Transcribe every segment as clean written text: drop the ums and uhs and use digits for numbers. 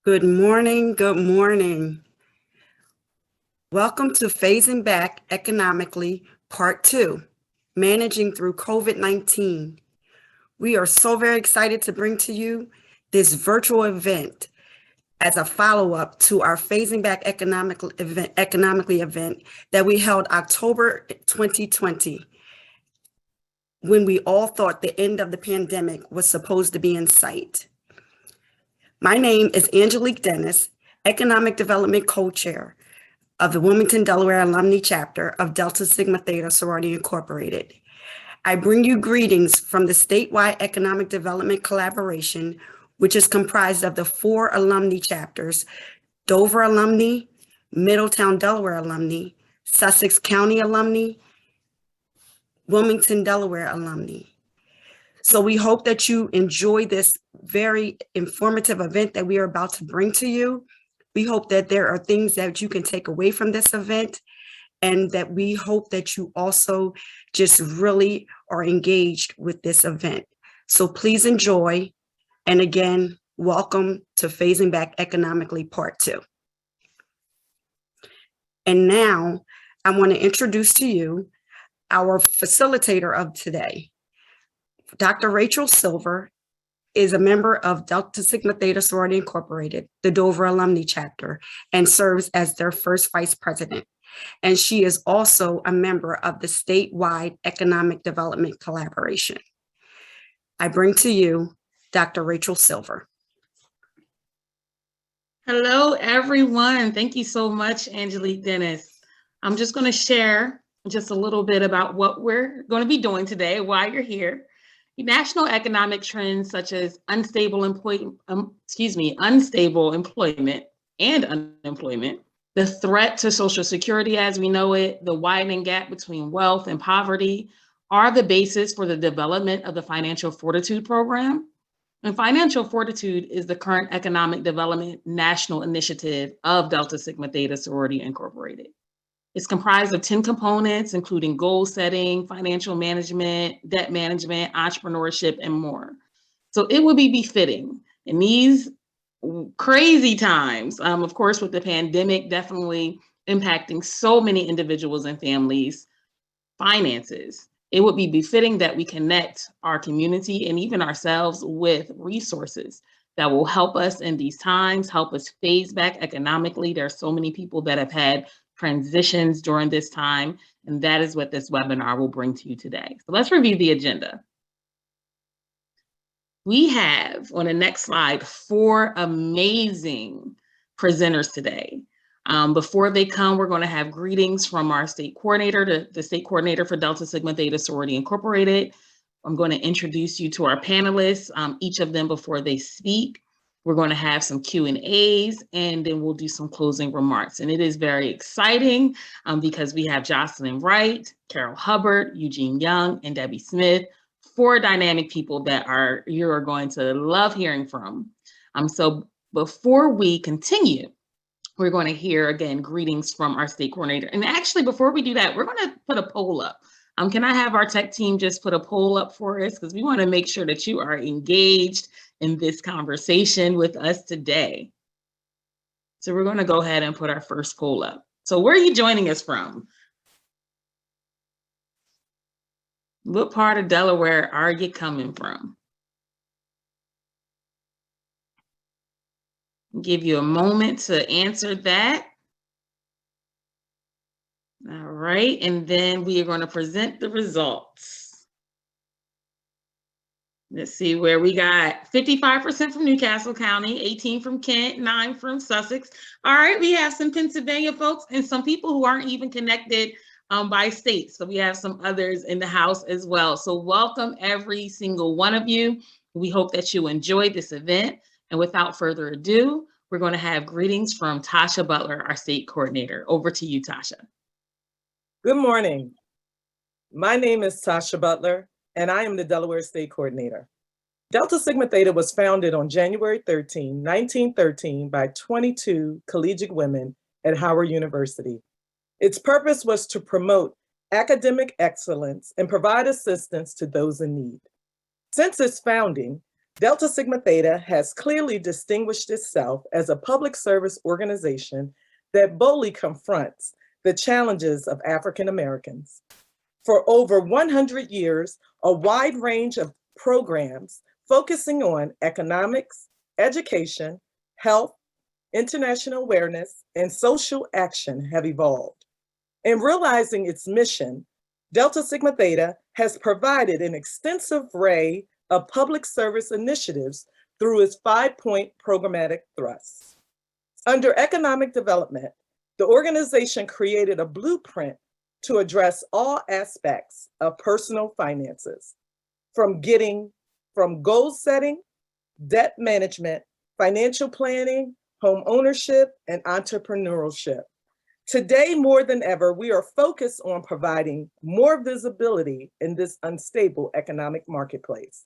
Good morning. Good morning. Welcome to Phasing Back Economically, Part 2, Managing Through COVID-19. We are so very excited to bring to you this virtual event as a follow-up to our Phasing Back Economically event that we held October 2020, when we all thought the end of the pandemic was supposed to be in sight. My name is Angelique Dennis, Economic Development Co-Chair of the Wilmington, Delaware Alumni Chapter of Delta Sigma Theta Sorority Incorporated. I bring you greetings from the statewide Economic Development Collaboration, which is comprised of the 4 alumni chapters: Dover Alumni, Middletown, Delaware Alumni, Sussex County Alumni, Wilmington, Delaware Alumni. So we hope that you enjoy this very informative event that we are about to bring to you. We hope that there are things that you can take away from this event, and that we hope that you also just really are engaged with this event. So please enjoy. And again, welcome to Phasing Back Economically Part 2. And now I want to introduce to you our facilitator of today. Dr. Rachel Silver is a member of Delta Sigma Theta Sorority Incorporated, the Dover Alumni Chapter, and serves as their first vice president. And she is also a member of the statewide Economic Development Collaboration. I bring to you Dr. Rachel Silver. Hello, everyone. Thank you so much, Angelique Dennis. I'm just going to share just a little bit about what we're going to be doing today, why you're here. National economic trends such as unstable employment and unemployment, the threat to Social Security as we know it, the widening gap between wealth and poverty are the basis for the development of the Financial Fortitude Program. And Financial Fortitude is the current economic development national initiative of Delta Sigma Theta Sorority Incorporated. It's comprised of 10 components, including goal setting, financial management, debt management, entrepreneurship, and more. So it would be befitting in these crazy times, of course, with the pandemic definitely impacting so many individuals and families' finances. It would be befitting that we connect our community and even ourselves with resources that will help us in these times, help us phase back economically. There are so many people that have had transitions during this time, and that is what this webinar will bring to you today. So let's review the agenda. We have, on the next slide, 4 amazing presenters today. Before they come, we're going to have greetings from our state coordinator, the state coordinator for Delta Sigma Theta Sorority Incorporated. I'm going to introduce you to our panelists, each of them before they speak. We're going to have some Q&As, and then we'll do some closing remarks. And it is very exciting because we have Jocelyn Wright, Carol Hubbard, Eugene Young, and Debbie Smith, 4 dynamic people that you are going to love hearing from. So before we continue, we're going to hear, again, greetings from our state coordinator. And actually, before we do that, we're going to put a poll up. Can I have our tech team just put a poll up for us? Because we want to make sure that you are engaged in this conversation with us today. So we're going to go ahead and put our first poll up. So where are you joining us from? What part of Delaware are you coming from? I'll give you a moment to answer that. All right, and then we are going to present the results. Let's see where we got 55% from Newcastle County, 18 from Kent, 9 from Sussex. All right, we have some Pennsylvania folks and some people who aren't even connected by state. So we have some others in the house as well. So welcome every single one of you. We hope that you enjoyed this event. And without further ado, we're going to have greetings from Tasha Butler, our state coordinator. Over to you, Tasha. Good morning. My name is Tasha Butler, and I am the Delaware State Coordinator. Delta Sigma Theta was founded on January 13, 1913 by 22 collegiate women at Howard University. Its purpose was to promote academic excellence and provide assistance to those in need. Since its founding, Delta Sigma Theta has clearly distinguished itself as a public service organization that boldly confronts the challenges of African Americans. For over 100 years, a wide range of programs focusing on economics, education, health, international awareness, and social action have evolved. In realizing its mission, Delta Sigma Theta has provided an extensive array of public service initiatives through its 5-point programmatic thrusts. Under economic development, the organization created a blueprint to address all aspects of personal finances, from goal setting, debt management, financial planning, home ownership, and entrepreneurship. Today, more than ever, we are focused on providing more visibility in this unstable economic marketplace.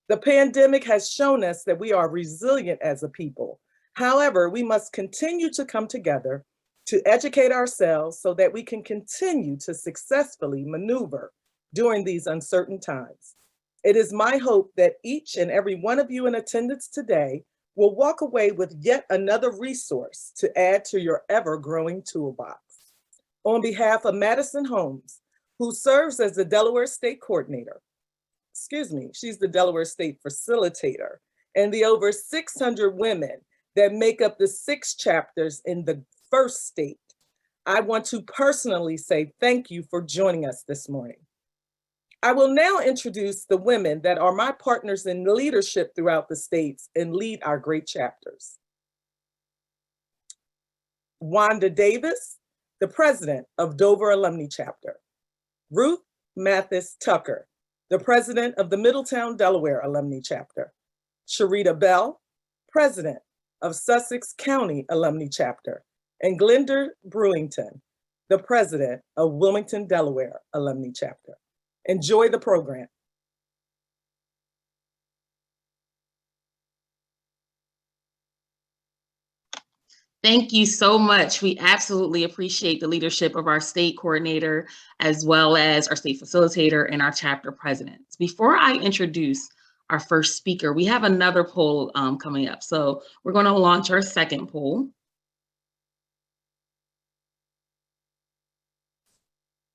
The pandemic has shown us that we are resilient as a people. However, we must continue to come together to educate ourselves so that we can continue to successfully maneuver during these uncertain times. It is my hope that each and every one of you in attendance today will walk away with yet another resource to add to your ever-growing toolbox. On behalf of Madison Holmes, who serves as the Delaware State Coordinator, she's the Delaware State Facilitator, and the over 600 women that make up the 6 chapters in the first state, I want to personally say thank you for joining us this morning. I will now introduce the women that are my partners in leadership throughout the states and lead our great chapters. Wanda Davis, the president of Dover Alumni Chapter. Ruth Mathis Tucker, the president of the Middletown, Delaware Alumni Chapter. Sharita Bell, president of Sussex County Alumni Chapter. And Glenda Brewington, the president of Wilmington, Delaware Alumni Chapter. Enjoy the program. Thank you so much. We absolutely appreciate the leadership of our state coordinator, as well as our state facilitator and our chapter presidents. Before I introduce our first speaker, we have another poll coming up. So we're going to launch our second poll.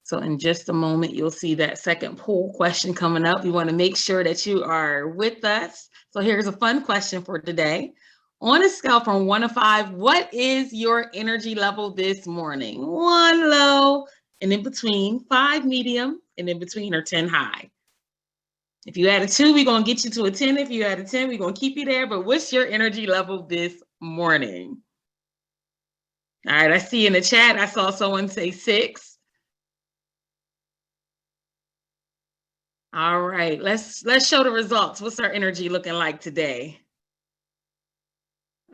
So in just a moment, you'll see that second poll question coming up. We want to make sure that you are with us. So here's a fun question for today. On a scale from 1 to 5, what is your energy level this morning? 1 low, and in between, 5 medium, and in between are 10 high. If you add a 2, we're going to get you to a 10. If you add a 10, we're going to keep you there. But what's your energy level this morning? All right, I see in the chat, I saw someone say 6. All right, let's show the results. What's our energy looking like today?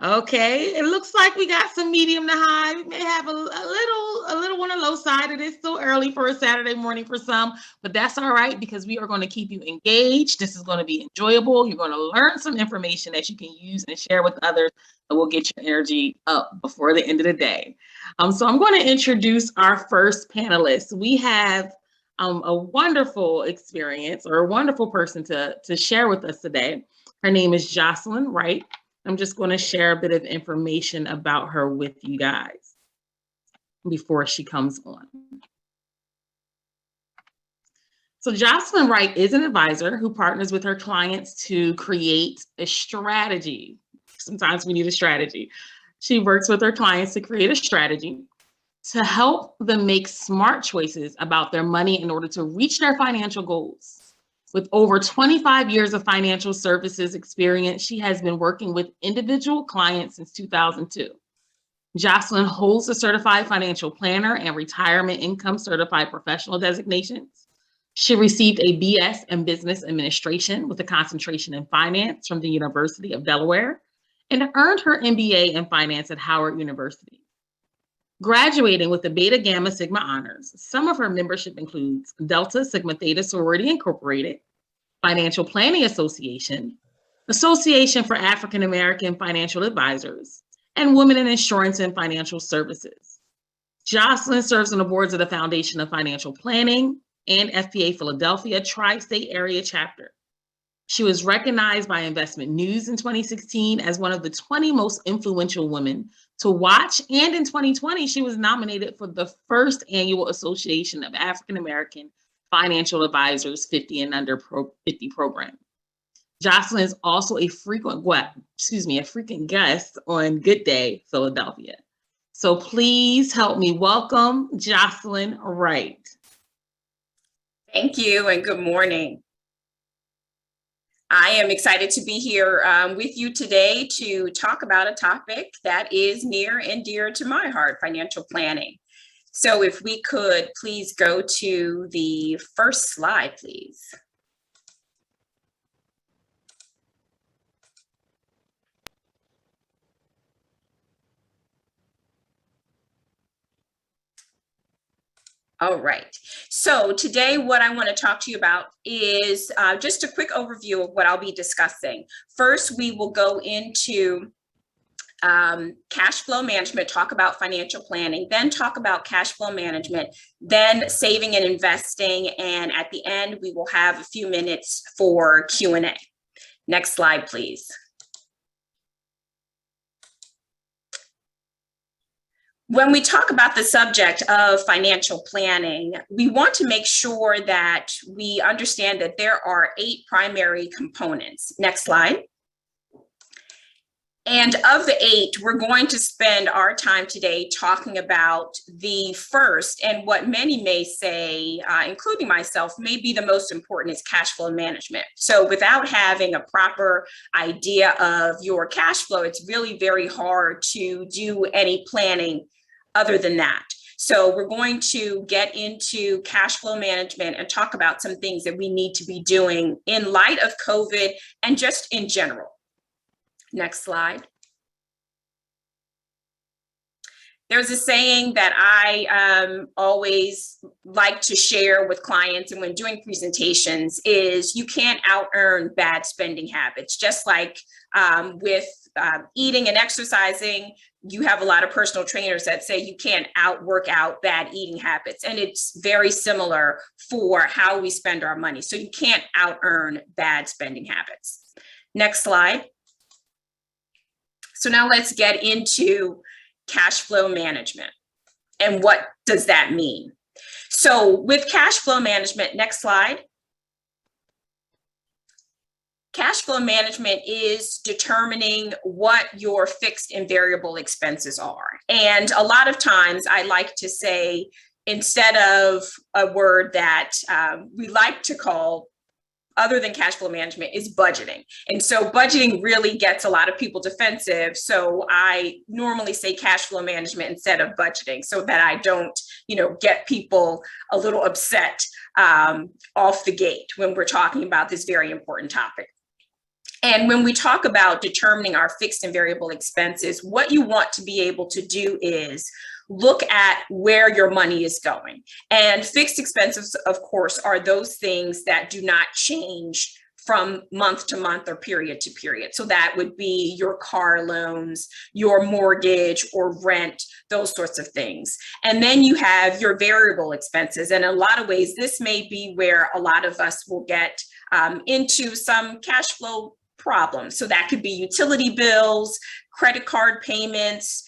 Okay, it looks like we got some medium to high. We may have a little on the low side. It is still early for a Saturday morning for some, but that's all right because we are going to keep you engaged. This is going to be enjoyable. You're going to learn some information that you can use and share with others, and we'll get your energy up before the end of the day. So I'm going to introduce our first panelist. We have a wonderful experience or a wonderful person to share with us today. Her name is Jocelyn Wright. I'm just going to share a bit of information about her with you guys before she comes on. So Jocelyn Wright is an advisor who partners with her clients to create a strategy. Sometimes we need a strategy. She works with her clients to create a strategy to help them make smart choices about their money in order to reach their financial goals. With over 25 years of financial services experience, she has been working with individual clients since 2002. Jocelyn holds a certified financial planner and retirement income certified professional designations. She received a BS in business administration with a concentration in finance from the University of Delaware and earned her MBA in finance at Howard University. Graduating with the Beta Gamma Sigma honors, some of her membership includes Delta Sigma Theta Sorority Incorporated, Financial Planning Association, Association for African American Financial Advisors, and Women in Insurance and Financial Services. Jocelyn serves on the boards of the Foundation of Financial Planning and FPA Philadelphia Tri-State Area Chapter. She was recognized by Investment News in 2016 as one of the 20 most influential women to watch. And in 2020, she was nominated for the first annual Association of African American Financial Advisors 50 and Under 50 program. Jocelyn is also a frequent guest on Good Day Philadelphia. So please help me welcome Jocelyn Wright. Thank you and good morning. I am excited to be here with you today to talk about a topic that is near and dear to my heart, financial planning. So if we could please go to the first slide, please. All right, so today what I want to talk to you about is just a quick overview of what I'll be discussing. First, we will go into cash flow management, talk about financial planning, then talk about cash flow management, then saving and investing, and at the end, we will have a few minutes for Q&A. Next slide, please. When we talk about the subject of financial planning, we want to make sure that we understand that there are 8 primary components. Next slide. And of the 8, we're going to spend our time today talking about the first, and what many may say, including myself, may be the most important is cash flow management. So without having a proper idea of your cash flow, it's really very hard to do any planning other than that. So we're going to get into cash flow management and talk about some things that we need to be doing in light of COVID and just in general. Next slide. There's a saying that I always like to share with clients and when doing presentations is you can't out-earn bad spending habits. Just like with eating and exercising, you have a lot of personal trainers that say you can't work out bad eating habits. And it's very similar for how we spend our money. So you can't out-earn bad spending habits. Next slide. So now let's get into cash flow management. And what does that mean? So with cash flow management, next slide. Cash flow management is determining what your fixed and variable expenses are. And a lot of times I like to say, instead of a word that we like to call, other than cash flow management, is budgeting. And so budgeting really gets a lot of people defensive. So I normally say cash flow management instead of budgeting so that I don't, get people a little upset off the gate when we're talking about this very important topic. And when we talk about determining our fixed and variable expenses, what you want to be able to do is look at where your money is going. And fixed expenses, of course, are those things that do not change from month to month or period to period. So that would be your car loans, your mortgage or rent, those sorts of things. And then you have your variable expenses. And in a lot of ways, this may be where a lot of us will get into some cash flow problems. So that could be utility bills, credit card payments,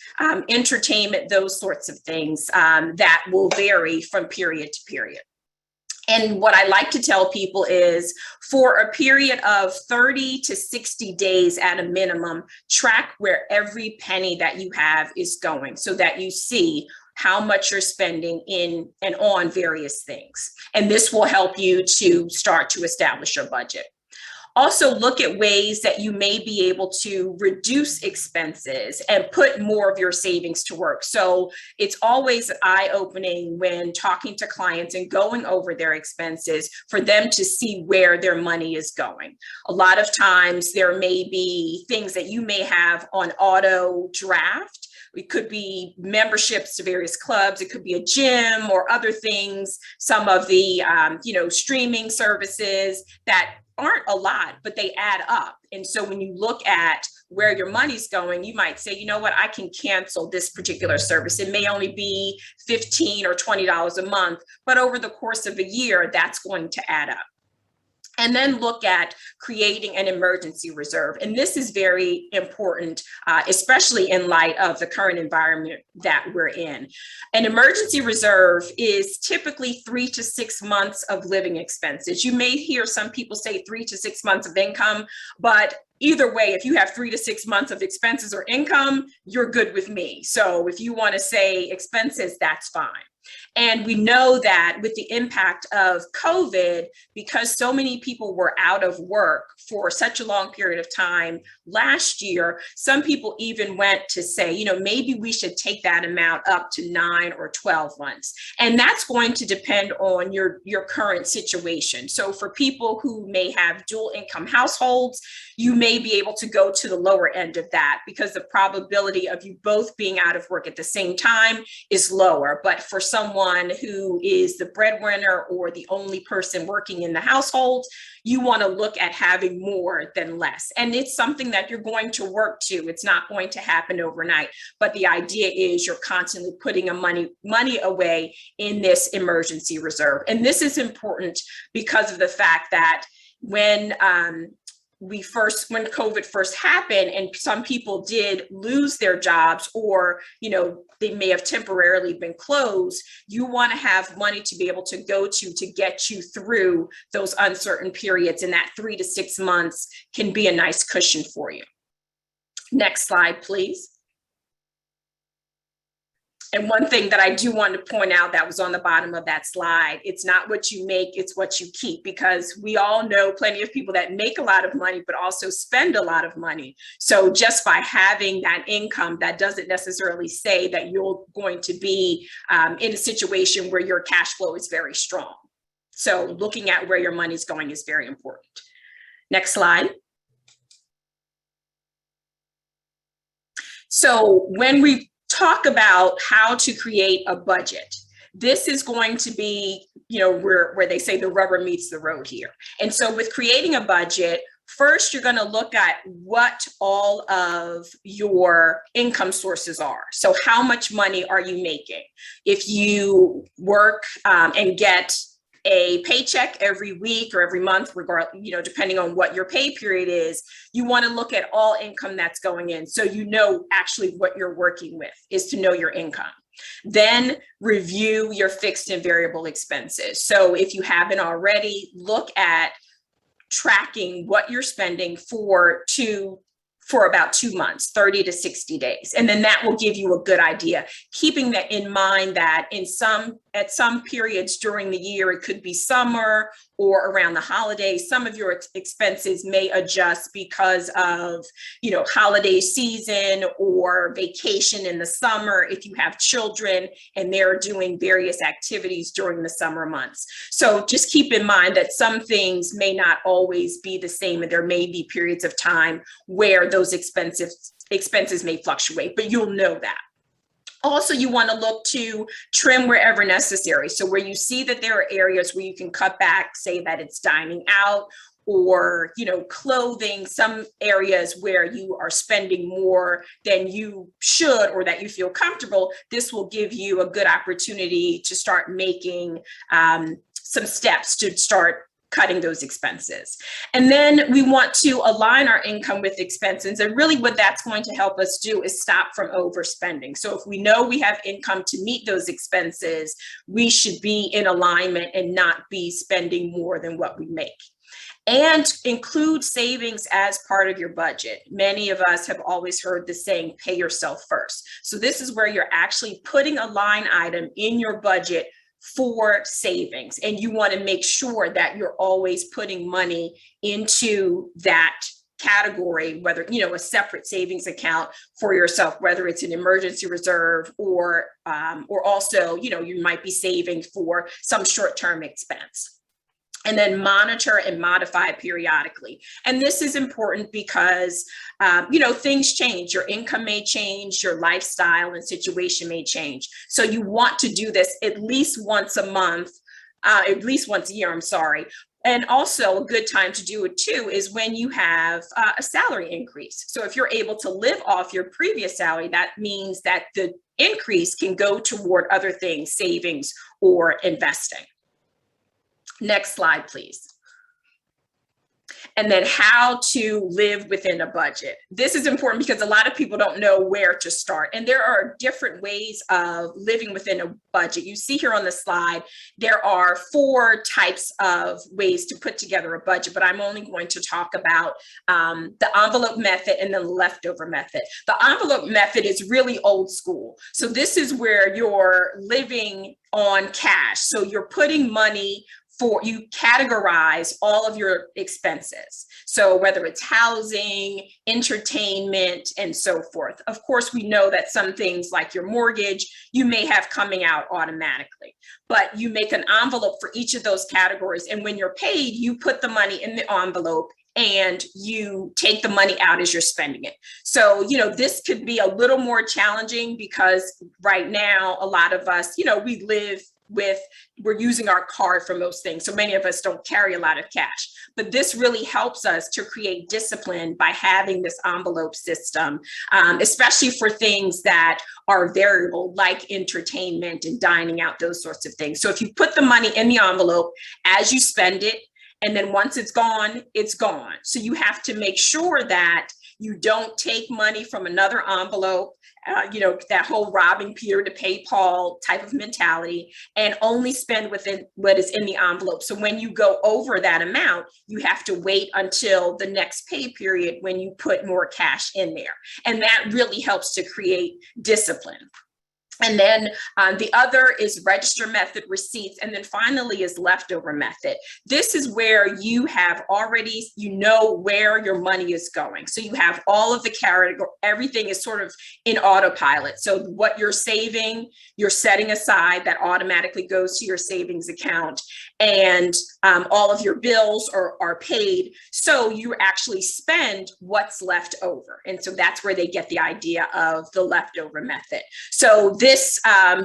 entertainment, those sorts of things that will vary from period to period. And what I like to tell people is for a period of 30 to 60 days at a minimum, track where every penny that you have is going so that you see how much you're spending in and on various things. And this will help you to start to establish your budget. Also look at ways that you may be able to reduce expenses and put more of your savings to work. So it's always eye-opening when talking to clients and going over their expenses for them to see where their money is going. A lot of times there may be things that you may have on auto draft. It could be memberships to various clubs. It could be a gym or other things, some of the streaming services that aren't a lot, but they add up. And so when you look at where your money's going, you might say, you know what, I can cancel this particular service. It may only be $15 or $20 a month, but over the course of a year, that's going to add up. And then look at creating an emergency reserve. And this is very important, especially in light of the current environment that we're in. An emergency reserve is typically 3 to 6 months of living expenses. You may hear some people say 3 to 6 months of income, but either way, if you have 3 to 6 months of expenses or income, you're good with me. So if you want to say expenses, that's fine. And we know that with the impact of COVID, because so many people were out of work for such a long period of time last year, some people even went to say, you know, maybe we should take that amount up to 9 or 12 months. And that's going to depend on your current situation. So for people who may have dual income households, you may be able to go to the lower end of that because the probability of you both being out of work at the same time is lower. But for someone who is the breadwinner or the only person working in the household, you want to look at having more than less. And it's something that you're going to work to. It's not going to happen overnight. But the idea is you're constantly putting money away in this emergency reserve. And this is important because of the fact that when COVID first happened and some people did lose their jobs, or, you know, they may have temporarily been closed, you want to have money to be able to go to get you through those uncertain periods. And that 3 to 6 months can be a nice cushion for you. Next slide, please. And one thing that I do want to point out that was on the bottom of that slide, it's not what you make, it's what you keep, because we all know plenty of people that make a lot of money, but also spend a lot of money. So just by having that income, that doesn't necessarily say that you're going to be in a situation where your cash flow is very strong. So looking at where your money's going is very important. Next slide. So when we talk about how to create a budget, this is going to be, you know, where they say the rubber meets the road here. And so with creating a budget, first, you're going to look at what all of your income sources are. So how much money are you making? If you work and get a paycheck every week or every month, regardless, you know, depending on what your pay period is, you want to look at all income that's going in. So you know actually what you're working with is to know your income. Then review your fixed and variable expenses. So if you haven't already, look at tracking what you're spending for about 2 months, 30 to 60 days. And then that will give you a good idea, keeping that in mind that at some periods during the year, it could be summer or around the holidays, some of your expenses may adjust because of, you know, holiday season or vacation in the summer if you have children and they're doing various activities during the summer months. So just keep in mind that some things may not always be the same, and there may be periods of time where those expenses may fluctuate, but you'll know that. Also, you want to look to trim wherever necessary. So where you see that there are areas where you can cut back, say that it's dining out or, you know, clothing, some areas where you are spending more than you should or that you feel comfortable, this will give you a good opportunity to start making some steps to start cutting those expenses. And then we want to align our income with expenses. And really what that's going to help us do is stop from overspending. So if we know we have income to meet those expenses, we should be in alignment and not be spending more than what we make. And include savings as part of your budget. Many of us have always heard the saying, pay yourself first. So this is where you're actually putting a line item in your budget for savings. And you want to make sure that you're always putting money into that category, whether, you know, a separate savings account for yourself, whether it's an emergency reserve or also, you know, you might be saving for some short-term expense. And then monitor and modify periodically. And this is important because, you know, things change. Your income may change, your lifestyle and situation may change. So you want to do this at least once a month, at least once a year, I'm sorry. And also a good time to do it too is when you have a salary increase. So if you're able to live off your previous salary, that means that the increase can go toward other things, savings or investing. Next slide, please. And then how to live within a budget. This is important because a lot of people don't know where to start. And there are different ways of living within a budget. You see here on the slide, there are 4 types of ways to put together a budget, but I'm only going to talk about the envelope method and the leftover method. The envelope method is really old school. So this is where you're living on cash. So you're putting money you categorize all of your expenses. So whether it's housing, entertainment, and so forth. Of course, we know that some things like your mortgage, you may have coming out automatically, but you make an envelope for each of those categories. And when you're paid, you put the money in the envelope and you take the money out as you're spending it. So, this could be a little more challenging because right now, a lot of us, we're using our card for most things. So many of us don't carry a lot of cash, but this really helps us to create discipline by having this envelope system, especially for things that are variable, like entertainment and dining out, those sorts of things. So if you put the money in the envelope as you spend it, and then once it's gone, it's gone. So you have to make sure that you don't take money from another envelope, that whole robbing Peter to pay Paul type of mentality, and only spend within what is in the envelope. So when you go over that amount, you have to wait until the next pay period when you put more cash in there. And that really helps to create discipline. And then the other is register method, receipts, and then finally is leftover method. This is where you have already, where your money is going. So you have all of the category, everything is sort of in autopilot. So what you're saving, you're setting aside, that automatically goes to your savings account, and all of your bills are paid. So you actually spend what's left over. And so that's where they get the idea of the leftover method. So this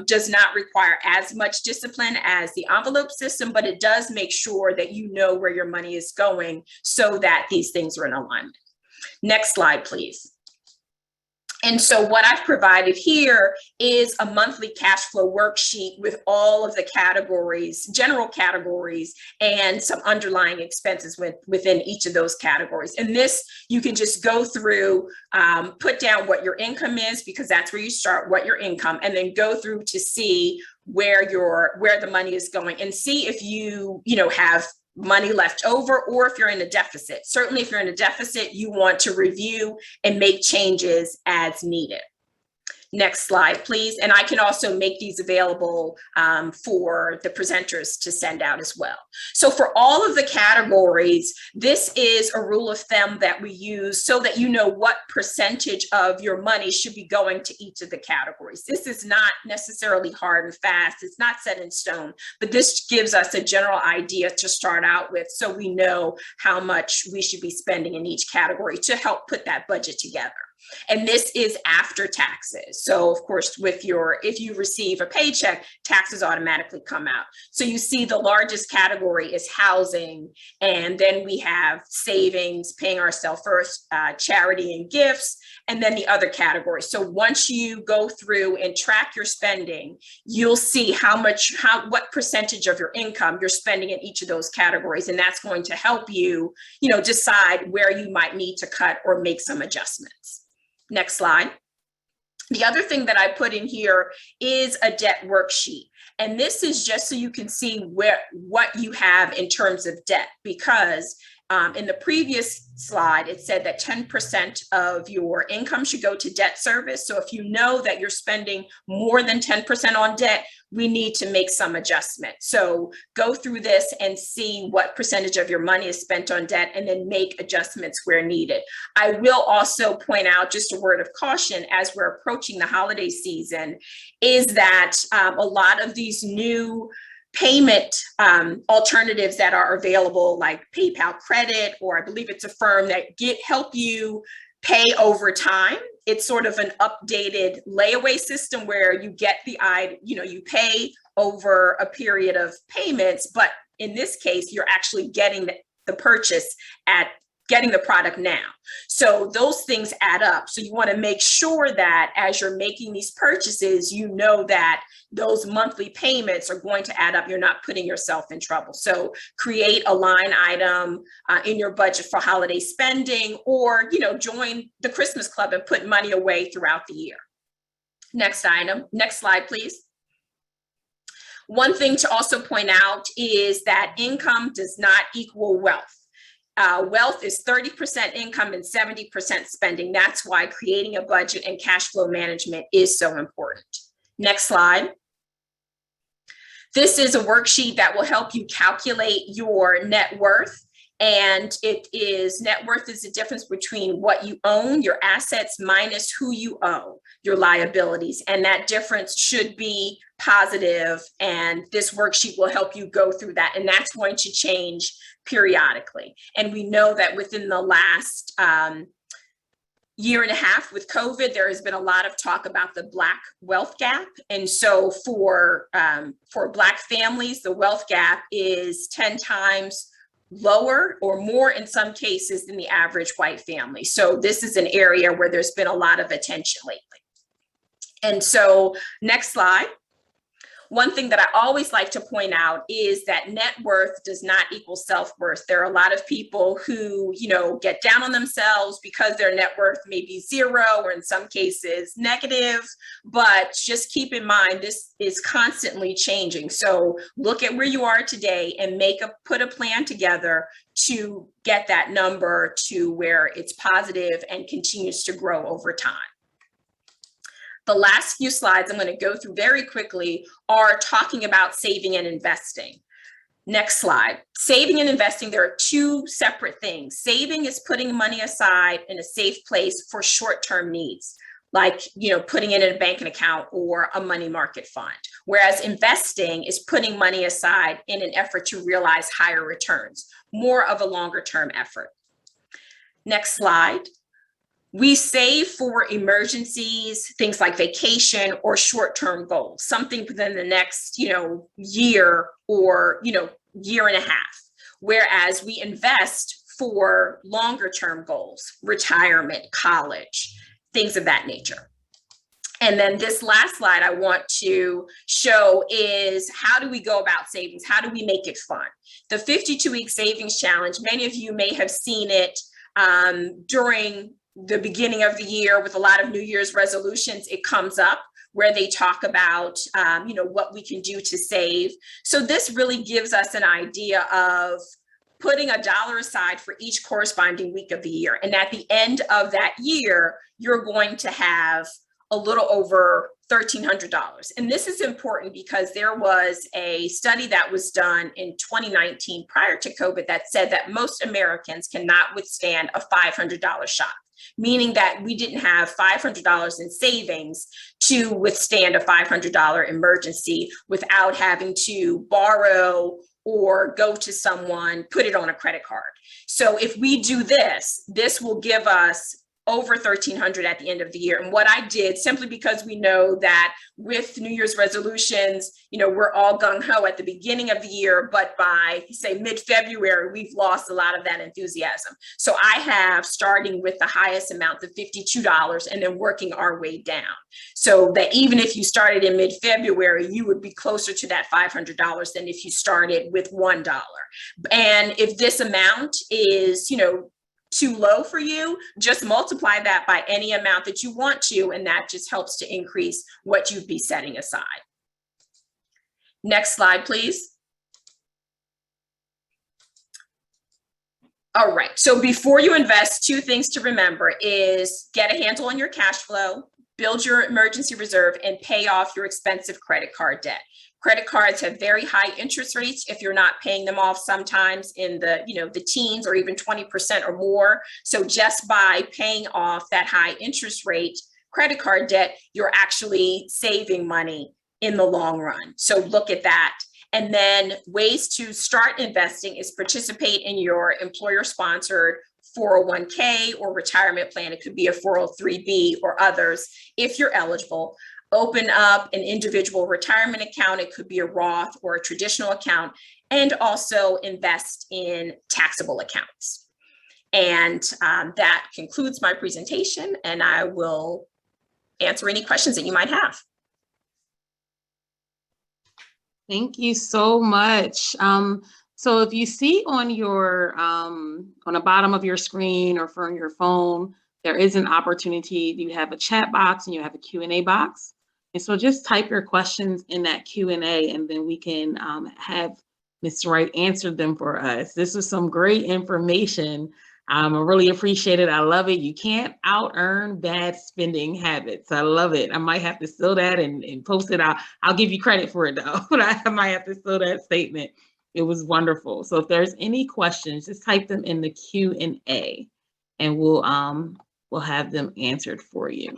does not require as much discipline as the envelope system, but it does make sure that you know where your money is going so that these things are in alignment. Next slide, please. And so what I've provided here is a monthly cash flow worksheet with all of the categories, general categories, and some underlying expenses within each of those categories. And this, you can just go through, put down what your income is, because that's where you start, what your income, and then go through to see where the money is going, and see if you have money left over, or if you're in a deficit. Certainly, if you're in a deficit, you want to review and make changes as needed. Next slide, please. And I can also make these available for the presenters to send out as well. So for all of the categories, this is a rule of thumb that we use so that you know what percentage of your money should be going to each of the categories. This is not necessarily hard and fast. It's not set in stone, but this gives us a general idea to start out with, so we know how much we should be spending in each category to help put that budget together. And this is after taxes. So of course, if you receive a paycheck, taxes automatically come out. So you see the largest category is housing. And then we have savings, paying ourselves first, charity and gifts, and then the other categories. So once you go through and track your spending, you'll see what percentage of your income you're spending in each of those categories. And that's going to help you, decide where you might need to cut or make some adjustments. Next slide. The other thing that I put in here is a debt worksheet. And this is just so you can see what you have in terms of debt, because in the previous slide, it said that 10% of your income should go to debt service. So if you know that you're spending more than 10% on debt, we need to make some adjustment. So go through this and see what percentage of your money is spent on debt, and then make adjustments where needed. I will also point out, just a word of caution as we're approaching the holiday season, is that a lot of these new payment alternatives that are available, like PayPal Credit, or I believe it's a firm that help you pay over time. It's sort of an updated layaway system where you get you pay over a period of payments, but in this case, you're actually getting the purchase at getting the product now. So those things add up. So you want to make sure that as you're making these purchases, you know that those monthly payments are going to add up. You're not putting yourself in trouble. So create a line item in your budget for holiday spending, or, join the Christmas club and put money away throughout the year. Next item, next slide, please. One thing to also point out is that income does not equal wealth. Wealth is 30% income and 70% spending. That's why creating a budget and cash flow management is so important. Next slide. This is a worksheet that will help you calculate your net worth. And net worth is the difference between what you own, your assets, minus who you owe, your liabilities. And that difference should be positive. And this worksheet will help you go through that. And that's going to change periodically. And we know that within the last year and a half with COVID, there has been a lot of talk about the Black wealth gap. And so for Black families, the wealth gap is 10 times lower or more in some cases than the average white family. So this is an area where there's been a lot of attention lately. And so next slide. One thing that I always like to point out is that net worth does not equal self-worth. There are a lot of people who, get down on themselves because their net worth may be zero or in some cases negative, but just keep in mind, this is constantly changing. So look at where you are today and put a plan together to get that number to where it's positive and continues to grow over time. The last few slides I'm going to go through very quickly are talking about saving and investing. Next slide. Saving and investing, there are two separate things. Saving is putting money aside in a safe place for short-term needs, like putting it in a banking account or a money market fund. Whereas investing is putting money aside in an effort to realize higher returns, more of a longer-term effort. Next slide. We save for emergencies, things like vacation or short-term goals, something within the next, year or, year and a half. Whereas we invest for longer-term goals, retirement, college, things of that nature. And then this last slide I want to show is how do we go about savings? How do we make it fun? The 52-week savings challenge, many of you may have seen it during the beginning of the year with a lot of New Year's resolutions. It comes up where they talk about, what we can do to save. So this really gives us an idea of putting $1 aside for each corresponding week of the year. And at the end of that year, you're going to have a little over $1,300. And this is important because there was a study that was done in 2019 prior to COVID that said that most Americans cannot withstand a $500 shock, meaning that we didn't have $500 in savings to withstand a $500 emergency without having to borrow or go to someone, put it on a credit card. So if we do this, this will give us over $1,300 at the end of the year. And what I did, simply because we know that with New Year's resolutions, we're all gung-ho at the beginning of the year, but by say mid-February, we've lost a lot of that enthusiasm. So I have, starting with the highest amount, the $52, and then working our way down. So that even if you started in mid-February, you would be closer to that $500 than if you started with $1. And if this amount is, too low for you, just multiply that by any amount that you want to, and that just helps to increase what you'd be setting aside. Next slide, please. All right, so before you invest, two things to remember is get a handle on your cash flow, build your emergency reserve, and pay off your expensive credit card debt. Credit cards have very high interest rates if you're not paying them off, sometimes in the, the teens or even 20% or more. So just by paying off that high interest rate credit card debt, you're actually saving money in the long run. So look at that. And then ways to start investing is participate in your employer-sponsored 401k or retirement plan. It could be a 403b or others if you're eligible. Open up an individual retirement account. It could be a Roth or a traditional account, and also invest in taxable accounts. And that concludes my presentation, and I will answer any questions that you might have. Thank you so much. So if you see on your on the bottom of your screen or from your phone, there is an opportunity. You have a chat box and you have a Q&A box. And so just type your questions in that Q&A, and then we can have Ms. Wright answer them for us. This is some great information. I really appreciate it. I love it. You can't out-earn bad spending habits. I love it. I might have to steal that and post it out. I'll give you credit for it though, but I might have to steal that statement. It was wonderful. So if there's any questions, just type them in the Q&A and we'll have them answered for you.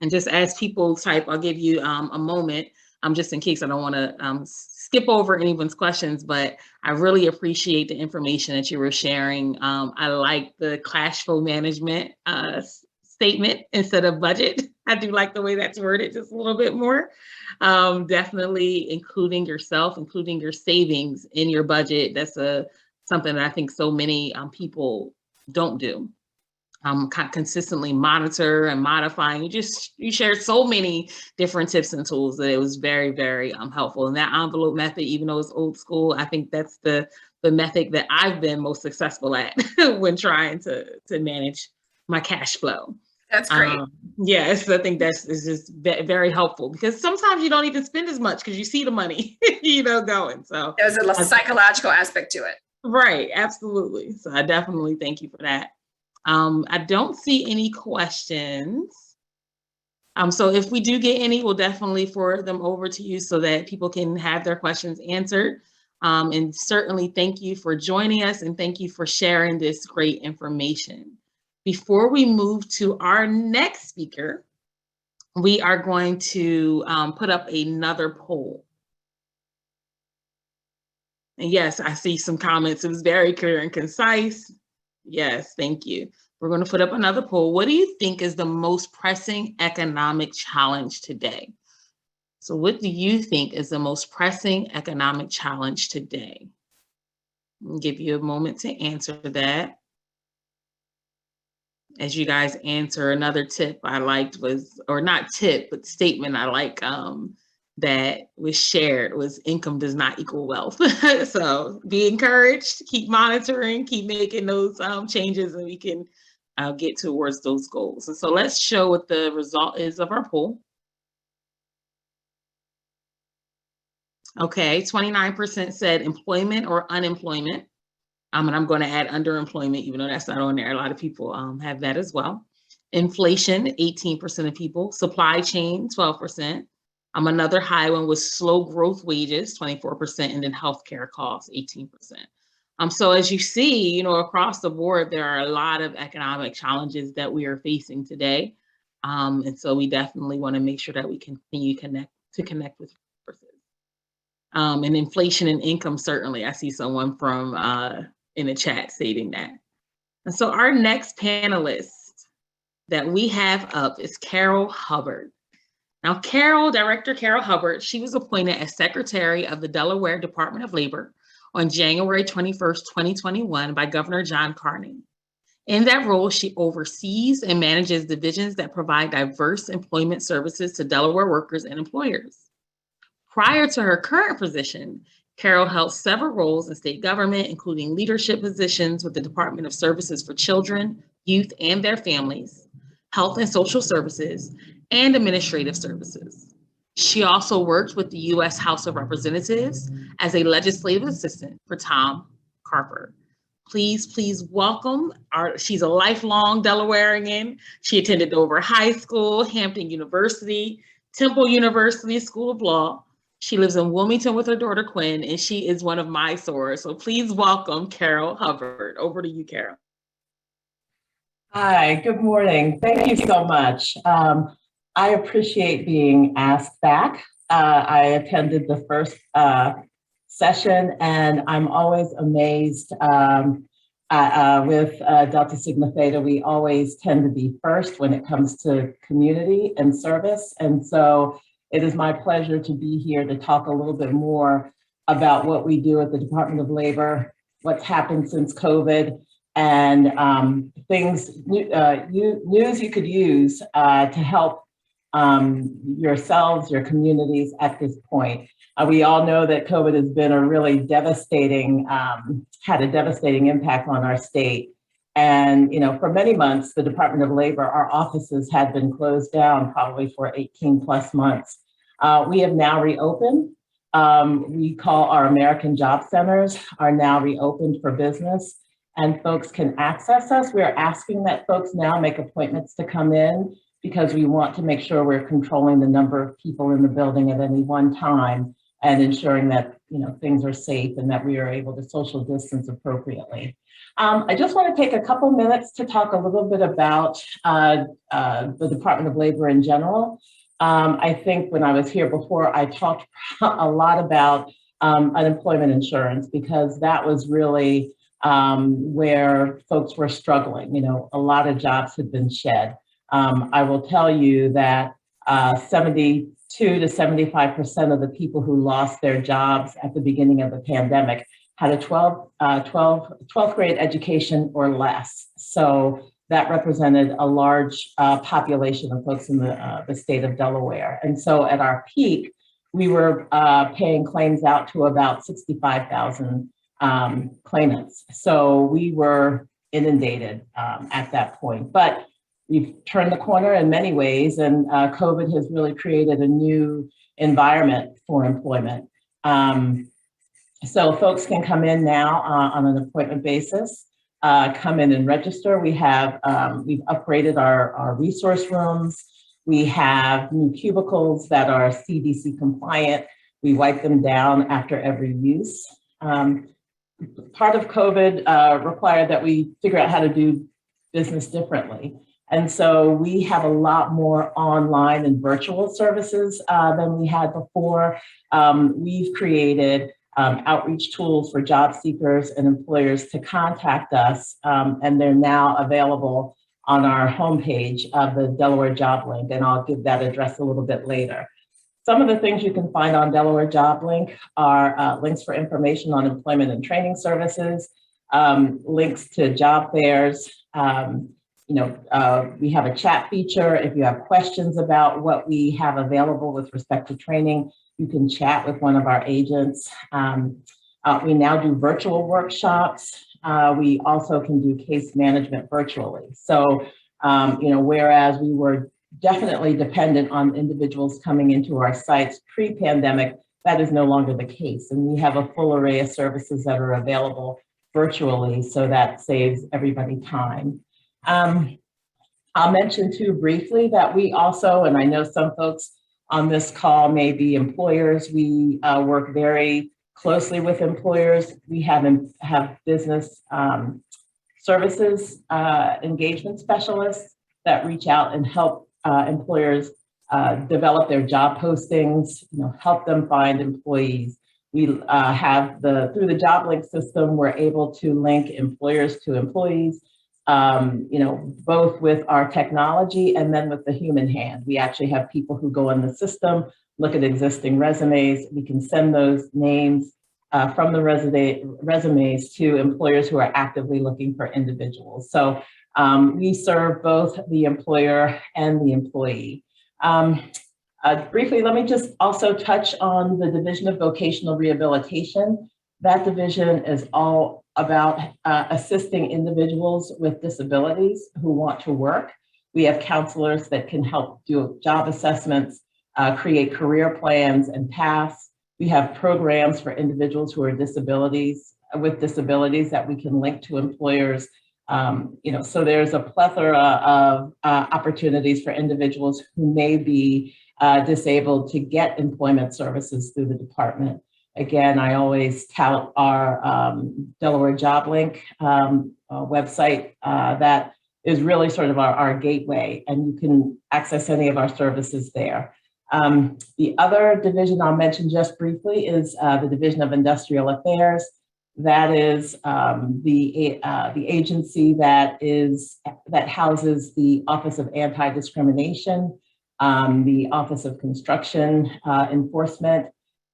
And just as people type, I'll give you a moment, just in case I don't want to skip over anyone's questions, but I really appreciate the information that you were sharing. I like the cash flow management statement instead of budget. I do like the way that's worded just a little bit more. Definitely including yourself, including your savings in your budget. That's something that I think so many people don't do. Consistently monitor and modifying. You shared so many different tips and tools that it was very, very helpful. And that envelope method, even though it's old school, I think that's the method that I've been most successful at when trying to manage my cash flow. That's great. Yes, I think that's just very helpful, because sometimes you don't even spend as much because you see the money, going. So there's a psychological aspect to it. Right, absolutely. So I definitely thank you for that. I don't see any questions. So if we do get any, we'll definitely forward them over to you so that people can have their questions answered. And certainly thank you for joining us, and thank you for sharing this great information. Before we move to our next speaker, we are going to put up another poll. And yes, I see some comments. It was very clear and concise. Yes, thank you. We're going to put up another poll. What do you think is the most pressing economic challenge today? So what do you think is the most pressing economic challenge today? I'll give you a moment to answer that. As you guys answer, another tip I liked was, or not tip, but statement I like that was shared was, income does not equal wealth. So be encouraged, keep monitoring, keep making those changes, and we can get towards those goals. And so let's show what the result is of our poll. Okay, 29% said employment or unemployment. And I'm going to add underemployment, even though that's not on there. A lot of people have that as well. Inflation, 18% of people. Supply chain, 12%. Another high one was slow growth wages, 24%, and then healthcare costs, 18%. So as you see, across the board, there are a lot of economic challenges that we are facing today. And so we definitely want to make sure that we continue to connect with resources. And inflation and income, certainly. I see someone from in the chat stating that. And so our next panelist that we have up is Carol Hubbard. Now, Director Carol Hubbard, she was appointed as Secretary of the Delaware Department of Labor on January 21st, 2021 by Governor John Carney. In that role, she oversees and manages divisions that provide diverse employment services to Delaware workers and employers. Prior to her current position, Carol held several roles in state government, including leadership positions with the Department of Services for Children, Youth, and their Families, Health and Social Services, and Administrative Services. She also worked with the U.S. House of Representatives as a legislative assistant for Tom Carper. Please welcome she's a lifelong Delawarean. She attended Dover High School, Hampton University, Temple University School of Law. She lives in Wilmington with her daughter, Quinn, and she is one of my sorors. So please welcome Carol Hubbard. Over to you, Carol. Hi, good morning. Thank you so much. I appreciate being asked back. I attended the first session, and I'm always amazed with Delta Sigma Theta. We always tend to be first when it comes to community and service. And so it is my pleasure to be here to talk a little bit more about what we do at the Department of Labor, what's happened since COVID, and news you could use to help yourselves, your communities at this point. We all know that COVID has been a really devastating, had a devastating impact on our state. And, for many months, the Department of Labor, our offices had been closed down probably for 18 plus months. We have now reopened. We call our American Job Centers are now reopened for business, and folks can access us. We're asking that folks now make appointments to come in because we want to make sure we're controlling the number of people in the building at any one time and ensuring that things are safe and that we are able to social distance appropriately. I just want to take a couple minutes to talk a little bit about the Department of Labor in general. I think when I was here before, I talked a lot about unemployment insurance because that was really where folks were struggling. A lot of jobs had been shed. I will tell you that 72 to 75% of the people who lost their jobs at the beginning of the pandemic had a 12th grade education or less. So that represented a large population of folks in the state of Delaware. And so at our peak, we were paying claims out to about 65,000 claimants. So we were inundated at that point. But we've turned the corner in many ways, and COVID has really created a new environment for employment. So folks can come in now on an appointment basis, come in and register. We've upgraded our resource rooms. We have new cubicles that are CDC compliant. We wipe them down after every use. Part of COVID required that we figure out how to do business differently. And so we have a lot more online and virtual services than we had before. We've created outreach tools for job seekers and employers to contact us, and they're now available on our homepage of the Delaware Job Link, and I'll give that address a little bit later. Some of the things you can find on Delaware Job Link are links for information on employment and training services, links to job fairs. We have a chat feature. If you have questions about what we have available with respect to training, you can chat with one of our agents. We now do virtual workshops. We also can do case management virtually. So, whereas we were definitely dependent on individuals coming into our sites pre-pandemic, that is no longer the case. And we have a full array of services that are available virtually, so that saves everybody time. I'll mention too briefly that we also, and I know some folks on this call may be employers, we work very closely with employers. We have business services engagement specialists that reach out and help employers develop their job postings, help them find employees. We have through the job link system, we're able to link employers to employees, both with our technology and then with the human hand. We actually have people who go in the system, look at existing resumes. We can send those names from the resumes to employers who are actively looking for individuals. So we serve both the employer and the employee. Briefly, let me just also touch on the Division of Vocational Rehabilitation. That division is all about assisting individuals with disabilities who want to work. We have counselors that can help do job assessments, create career plans and paths. We have programs for individuals who are with disabilities that we can link to employers. So there's a plethora of opportunities for individuals who may be disabled to get employment services through the department. Again, I always tout our Delaware Job Link website that is really sort of our gateway, and you can access any of our services there. The other division I'll mention just briefly is the Division of Industrial Affairs. That is the agency that houses the Office of Anti-Discrimination, the Office of Construction Enforcement,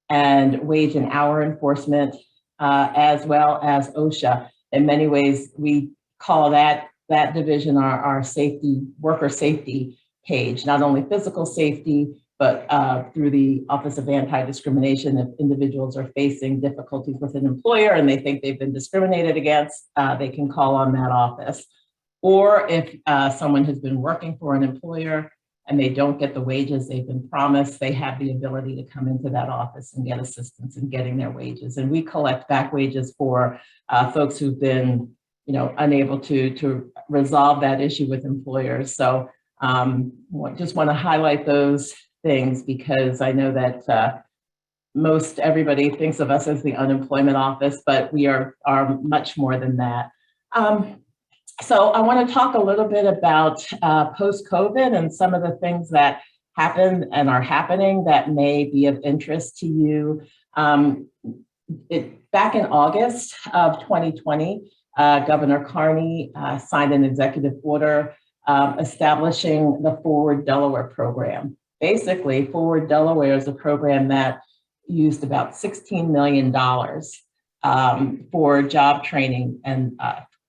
and Wage and Hour Enforcement, as well as OSHA. In many ways, we call that division our safety, worker safety page, not only physical safety, but through the Office of Anti-Discrimination. If individuals are facing difficulties with an employer and they think they've been discriminated against, they can call on that office. Or if someone has been working for an employer and they don't get the wages they've been promised, they have the ability to come into that office and get assistance in getting their wages. And we collect back wages for folks who've been, unable to resolve that issue with employers. So just want to highlight those things because I know that most everybody thinks of us as the unemployment office, but we are much more than that. So I want to talk a little bit about post-COVID and some of the things that happened and are happening that may be of interest to you. Back in August of 2020, Governor Carney signed an executive order establishing the Forward Delaware program. Basically, Forward Delaware is a program that used about $16 million for job training and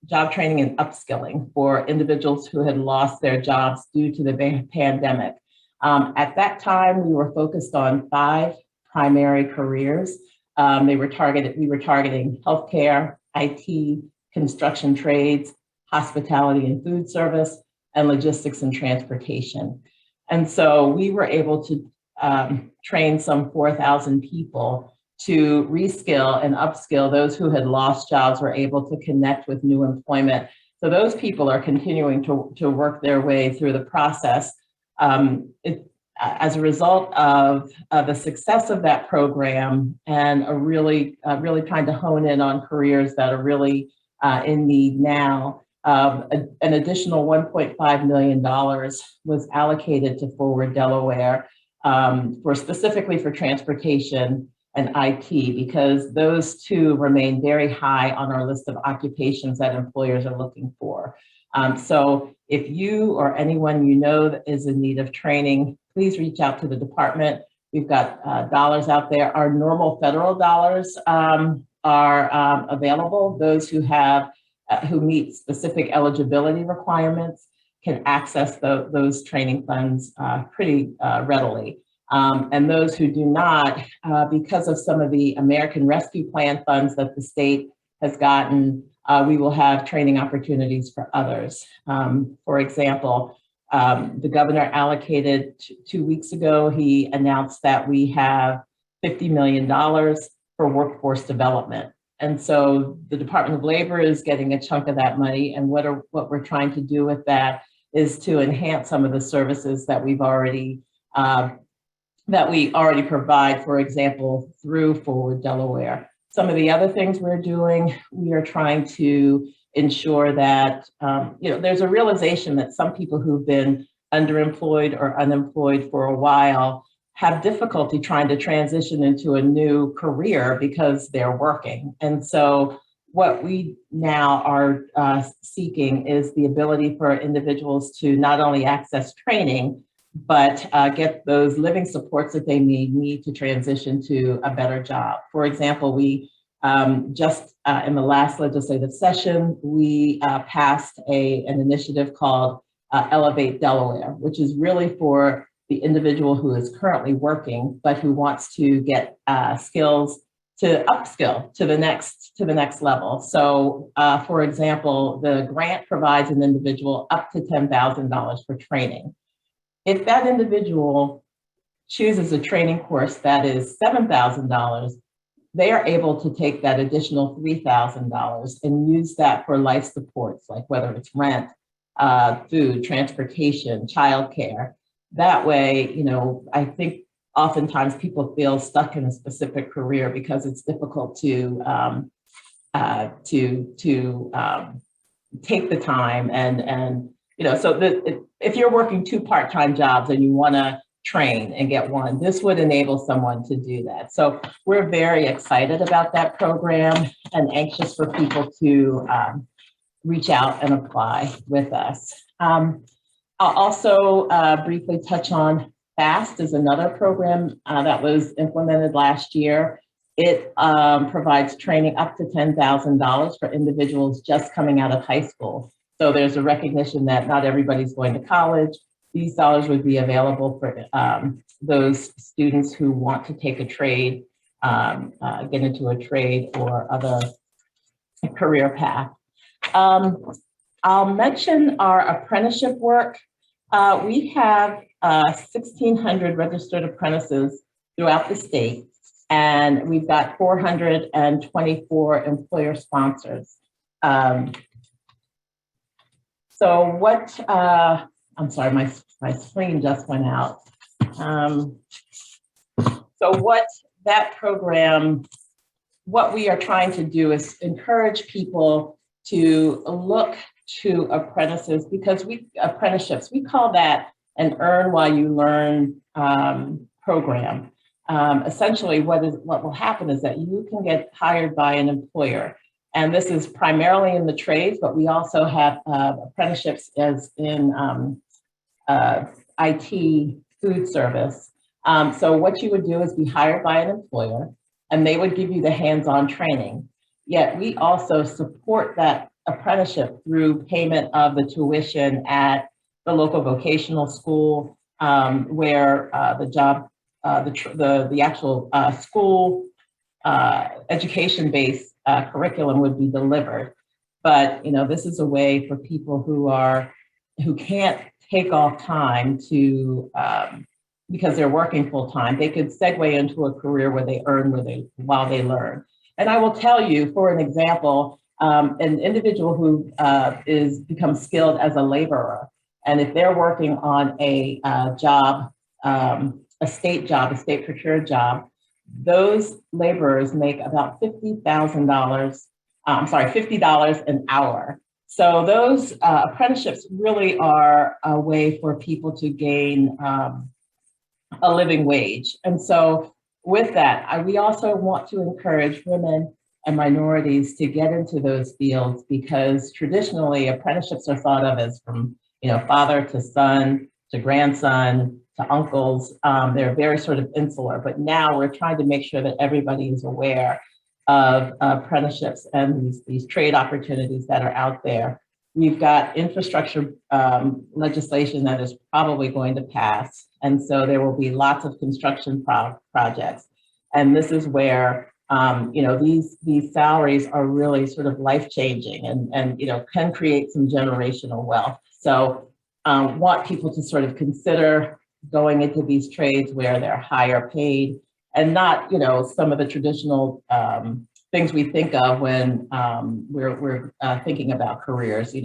upskilling for individuals who had lost their jobs due to the pandemic. At that time, we were focused on 5 primary careers. We were targeting healthcare, IT, construction trades, hospitality and food service, and logistics and transportation. And so we were able to train some 4,000 people to reskill and upskill. Those who had lost jobs were able to connect with new employment. So those people are continuing to work their way through the process. As a result of the success of that program and really trying to hone in on careers that are really in need now, an additional $1.5 million was allocated to Forward Delaware specifically for transportation and IT, because those two remain very high on our list of occupations that employers are looking for. So if you or anyone you know that is in need of training, please reach out to the department. We've got dollars out there. Our normal federal dollars are available. Those who meet specific eligibility requirements can access those training funds pretty readily. And those who do not, because of some of the American Rescue Plan funds that the state has gotten, we will have training opportunities for others. For example, the governor allocated 2 weeks ago, he announced that we have $50 million for workforce development. And so the Department of Labor is getting a chunk of that money. And what we're trying to do with that is to enhance some of the services that we already provide, for example, through Forward Delaware. Some of the other things we're doing, we are trying to ensure that, there's a realization that some people who've been underemployed or unemployed for a while have difficulty trying to transition into a new career because they're working. And so what we now are seeking is the ability for individuals to not only access training, but get those living supports that they need to transition to a better job. For example, we just in the last legislative session, we passed an initiative called Elevate Delaware, which is really for the individual who is currently working, but who wants to get skills to upskill to the next level. So for example, the grant provides an individual up to $10,000 for training. If that individual chooses a training course that is $7,000, they are able to take that additional $3,000 and use that for life supports, like whether it's rent, food, transportation, childcare. That way, I think oftentimes people feel stuck in a specific career because it's difficult to take the time and if you're working 2 part-time jobs and you want to train and get one, this would enable someone to do that. So we're very excited about that program and anxious for people to reach out and apply with us. I'll also briefly touch on FAST is another program that was implemented last year. It provides training up to $10,000 for individuals just coming out of high school. So there's a recognition that not everybody's going to college. These dollars would be available for those students who want to take a trade, get into a trade or other career path. I'll mention our apprenticeship work. We have 1,600 registered apprentices throughout the state, and we've got 424 employer sponsors. So what, I'm sorry, my screen just went out. So what that program, what we are trying to do is encourage people to look to apprentices, because apprenticeships, we call that an earn while you learn program. Essentially, what will happen is that you can get hired by an employer. And this is primarily in the trades, but we also have apprenticeships as in IT, food service. So what you would do is be hired by an employer, and they would give you the hands-on training. Yet we also support that apprenticeship through payment of the tuition at the local vocational school, where the actual school education-based curriculum would be delivered. But this is a way for people who can't take off time to because they're working full time. They could segue into a career where they earn while they learn. And I will tell you, for an example, an individual who becomes skilled as a laborer, and if they're working on a job, a state procured job, those laborers make about $50 an hour. So those apprenticeships really are a way for people to gain a living wage. And so with that, we also want to encourage women and minorities to get into those fields, because traditionally apprenticeships are thought of as from father to son to grandson to uncles. They're very sort of insular, but now we're trying to make sure that everybody is aware of apprenticeships and these trade opportunities that are out there. We've got infrastructure legislation that is probably going to pass. And so there will be lots of construction projects. And this is where these salaries are really sort of life-changing and can create some generational wealth. So want people to sort of consider going into these trades where they're higher paid and not, some of the traditional things we think of when we're thinking about careers.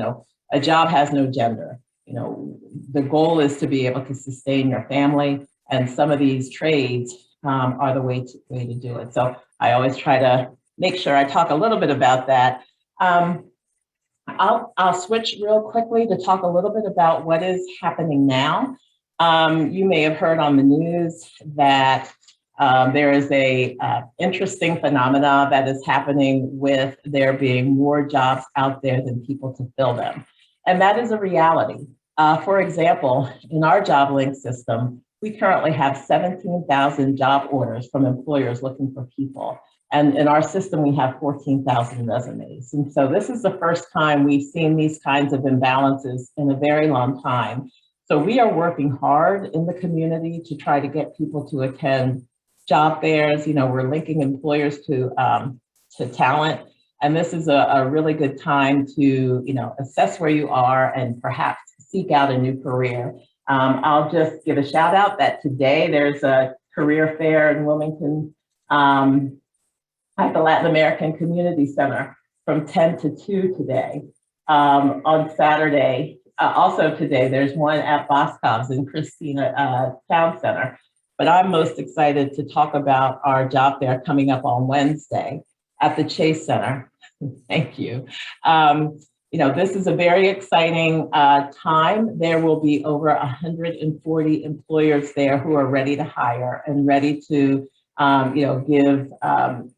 A job has no gender. The goal is to be able to sustain your family, and some of these trades are the way to do it. So I always try to make sure I talk a little bit about that. I'll switch real quickly to talk a little bit about what is happening now. You may have heard on the news that there is a interesting phenomena that is happening with there being more jobs out there than people to fill them. And that is a reality. For example, in our job link system, we currently have 17,000 job orders from employers looking for people. And in our system, we have 14,000 resumes. And so this is the first time we've seen these kinds of imbalances in a very long time. So we are working hard in the community to try to get people to attend job fairs. We're linking employers to talent. And this is a really good time to, assess where you are and perhaps seek out a new career. I'll just give a shout out that today there's a career fair in Wilmington at the Latin American Community Center from 10 to 2 today. On Saturday, also today, there's one at Boscov's in Christina Town Center. But I'm most excited to talk about our job fair coming up on Wednesday at the Chase Center. Thank you. This is a very exciting time. There will be over 140 employers there who are ready to hire and ready to, give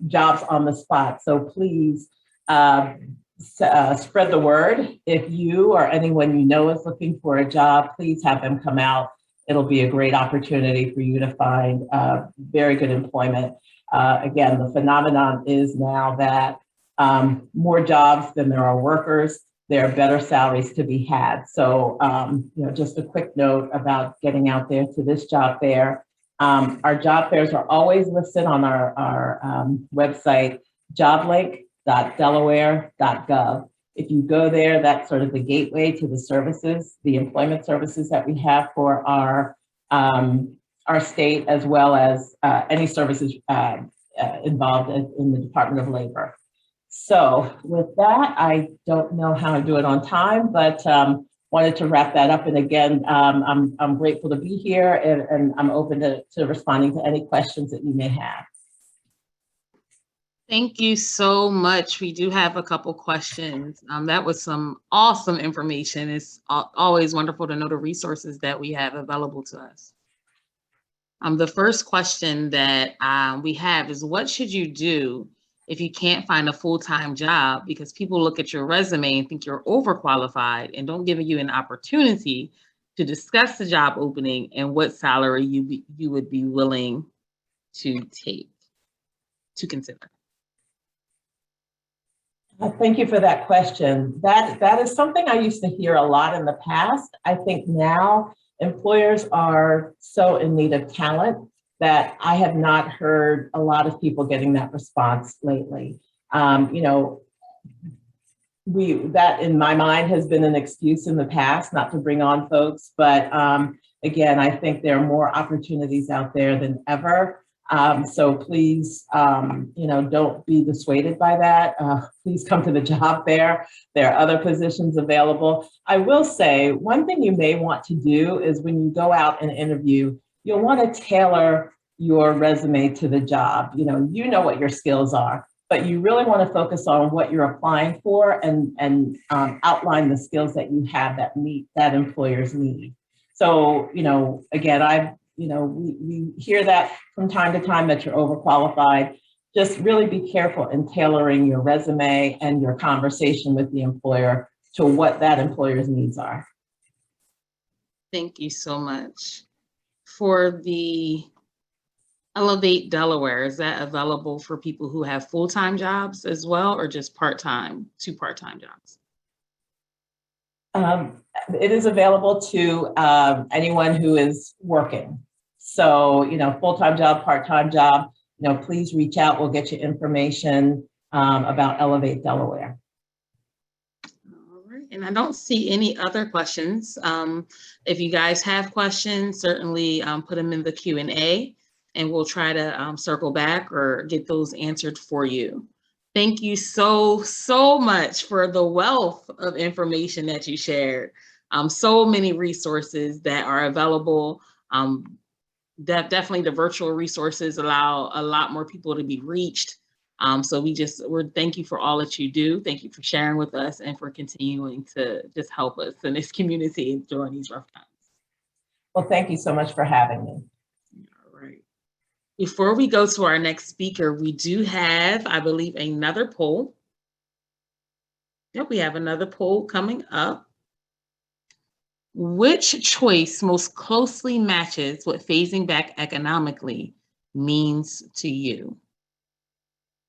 jobs on the spot. So please spread the word. If you or anyone you know is looking for a job, please have them come out. It'll be a great opportunity for you to find very good employment. Again, the phenomenon is now that more jobs than there are workers, there are better salaries to be had. So, just a quick note about getting out there to this job fair. Our job fairs are always listed on our website, joblink.delaware.gov. If you go there, that's sort of the gateway to the services, the employment services that we have for our state, as well as any services involved in the Department of Labor. So with that, I don't know how to do it on time, but wanted to wrap that up. And again, I'm grateful to be here, and I'm open to responding to any questions that you may have. Thank you so much. We do have a couple questions. That was some awesome information. It's always wonderful to know the resources that we have available to us. The first question that we have is, what should you do if you can't find a full-time job because people look at your resume and think you're overqualified and don't give you an opportunity to discuss the job opening and what salary you would be willing to consider? Thank you for that question. That is something I used to hear a lot in the past. I think now employers are so in need of talent that I have not heard a lot of people getting that response lately. That in my mind has been an excuse in the past not to bring on folks, but again, I think there are more opportunities out there than ever. So please, don't be dissuaded by that. Please come to the job fair. There are other positions available. I will say one thing you may want to do is when you go out and interview, you'll want to tailor your resume to the job. You know what your skills are, but you really want to focus on what you're applying for and outline the skills that you have that meet that employer's need. So, again, we hear that from time to time that you're overqualified. Just really be careful in tailoring your resume and your conversation with the employer to what that employer's needs are. Thank you so much. For the Elevate Delaware, is that available for people who have full-time jobs as well, or just part-time, 2 part-time jobs? It is available to anyone who is working. So, full-time job, part-time job, please reach out. We'll get you information about Elevate Delaware. All right, and I don't see any other questions. If you guys have questions, certainly put them in the Q&A, and we'll try to circle back or get those answered for you. Thank you so much for the wealth of information that you shared. So many resources that are available. Definitely the virtual resources allow a lot more people to be reached. So we're thank you for all that you do. Thank you for sharing with us and for continuing to just help us in this community during these rough times. Well, thank you so much for having me. All right. Before we go to our next speaker, we do have, I believe, another poll. Yep, we have another poll coming up. Which choice most closely matches what phasing back economically means to you?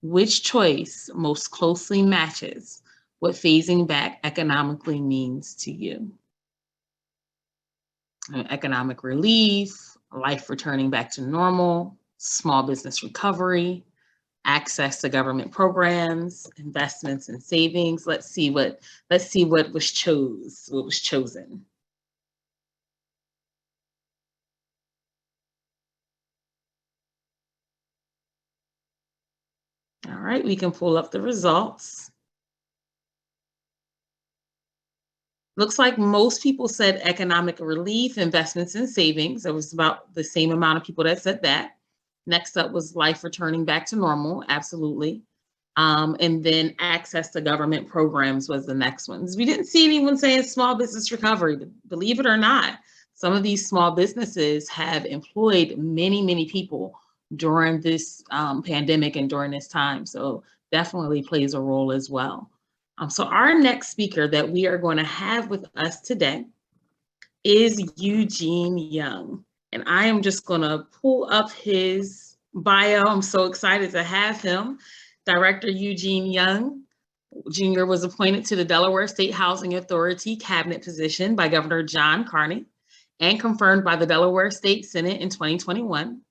Which choice most closely matches what phasing back economically means to you? Economic relief, life returning back to normal, small business recovery, access to government programs, investments and savings. Let's see what was chosen. All right, we can pull up the results. Looks like most people said economic relief, investments and savings. There was about the same amount of people that said that. Next up was life returning back to normal, absolutely. And then access to government programs was the next one. We didn't see anyone saying small business recovery, but believe it or not, some of these small businesses have employed many people during this pandemic and during this time. So definitely plays a role as well. So our next speaker that we are going to have with us today is Eugene Young. And I am just going to pull up his bio. I'm so excited to have him. Director Eugene Young Jr. was appointed to the Delaware State Housing Authority cabinet position by Governor John Carney and confirmed by the Delaware State Senate in 2021.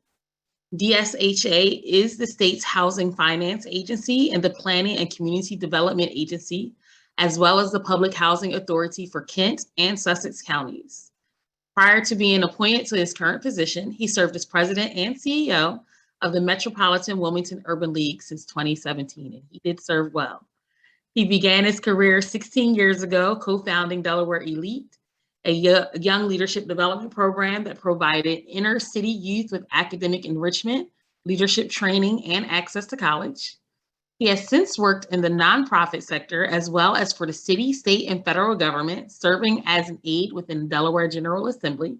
DSHA is the state's housing finance agency and the planning and community development agency, as well as the public housing authority for Kent and Sussex counties. Prior to being appointed to his current position, he served as president and CEO of the Metropolitan Wilmington Urban League since 2017, and he did serve well. He began his career 16 years ago, co-founding Delaware Elite, a young leadership development program that provided inner city youth with academic enrichment, leadership training, and access to college. He has since worked in the nonprofit sector as well as for the city, state, and federal government, serving as an aide within the Delaware General Assembly,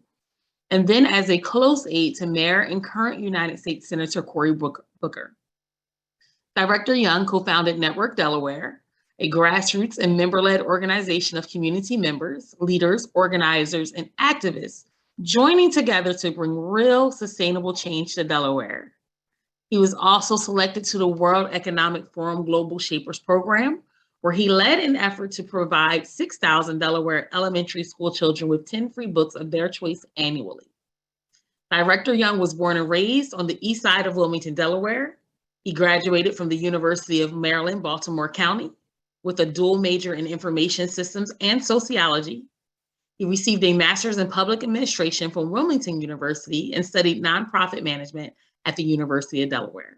and then as a close aide to Mayor and current United States Senator Cory Booker. Director Young co-founded Network Delaware, a grassroots and member-led organization of community members, leaders, organizers, and activists joining together to bring real sustainable change to Delaware. He was also selected to the World Economic Forum Global Shapers Program, where he led an effort to provide 6,000 Delaware elementary school children with 10 free books of their choice annually. Director Young was born and raised on the east side of Wilmington, Delaware. He graduated from the University of Maryland, Baltimore County, with a dual major in information systems and sociology. He received a master's in public administration from Wilmington University and studied nonprofit management at the University of Delaware.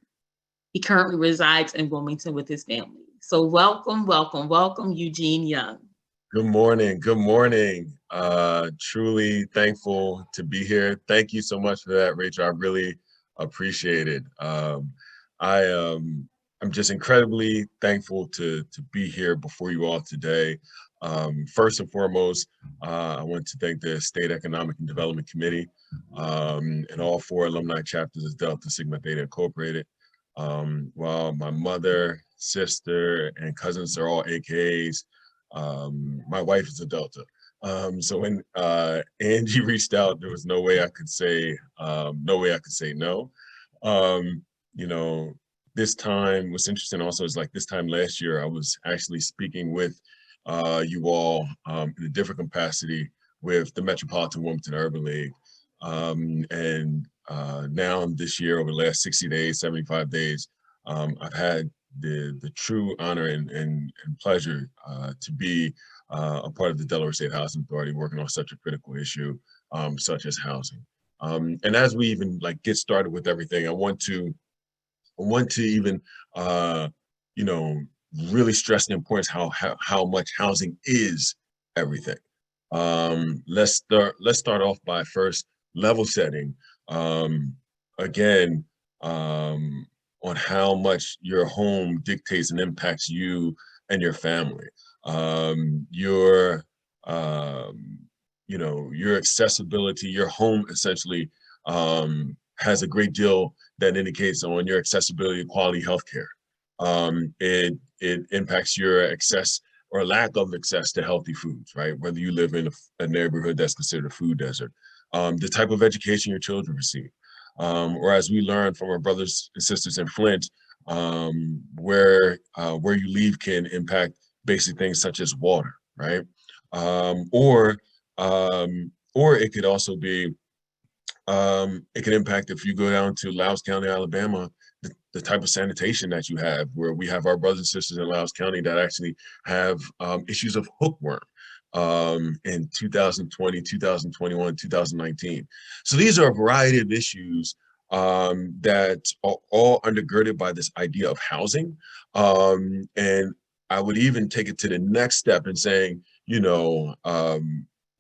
He currently resides in Wilmington with his family. So welcome, welcome, welcome, Eugene Young. Good morning. Good morning. Truly thankful to be here. Thank you so much for that, Rachel. I really appreciate it. I'm just incredibly thankful to be here before you all today. First and foremost, I want to thank the State Economic and Development Committee and all 4 alumni chapters of Delta Sigma Theta Incorporated. While my mother, sister, and cousins are all AKAs, my wife is a Delta. So when Angie reached out, there was no way I could say no. You know, this time, what's interesting also is like this time last year, I was actually speaking with you all in a different capacity with the Metropolitan Wilmington Urban League. And now this year, over the last 60 days, 75 days, I've had the true honor and pleasure to be a part of the Delaware State Housing Authority, working on such a critical issue, such as housing. And as we even like get started with everything, I want to even, you know, really stress the importance how much housing is everything. Let's start off by first level setting. Again, on how much your home dictates and impacts you and your family. Your accessibility, your home essentially has a great deal that indicates on your accessibility to quality healthcare. It impacts your access or lack of access to healthy foods, right? Whether you live in a neighborhood that's considered a food desert, the type of education your children receive, or as we learned from our brothers and sisters in Flint, where you live can impact basic things such as water, right? Or it could also be, it can impact if you go down to Loudoun County, Alabama, the type of sanitation that you have, where we have our brothers and sisters in Loudoun County that actually have issues of hookworm in 2020, 2021, 2019. So these are a variety of issues that are all undergirded by this idea of housing. And I would even take it to the next step in saying, you know,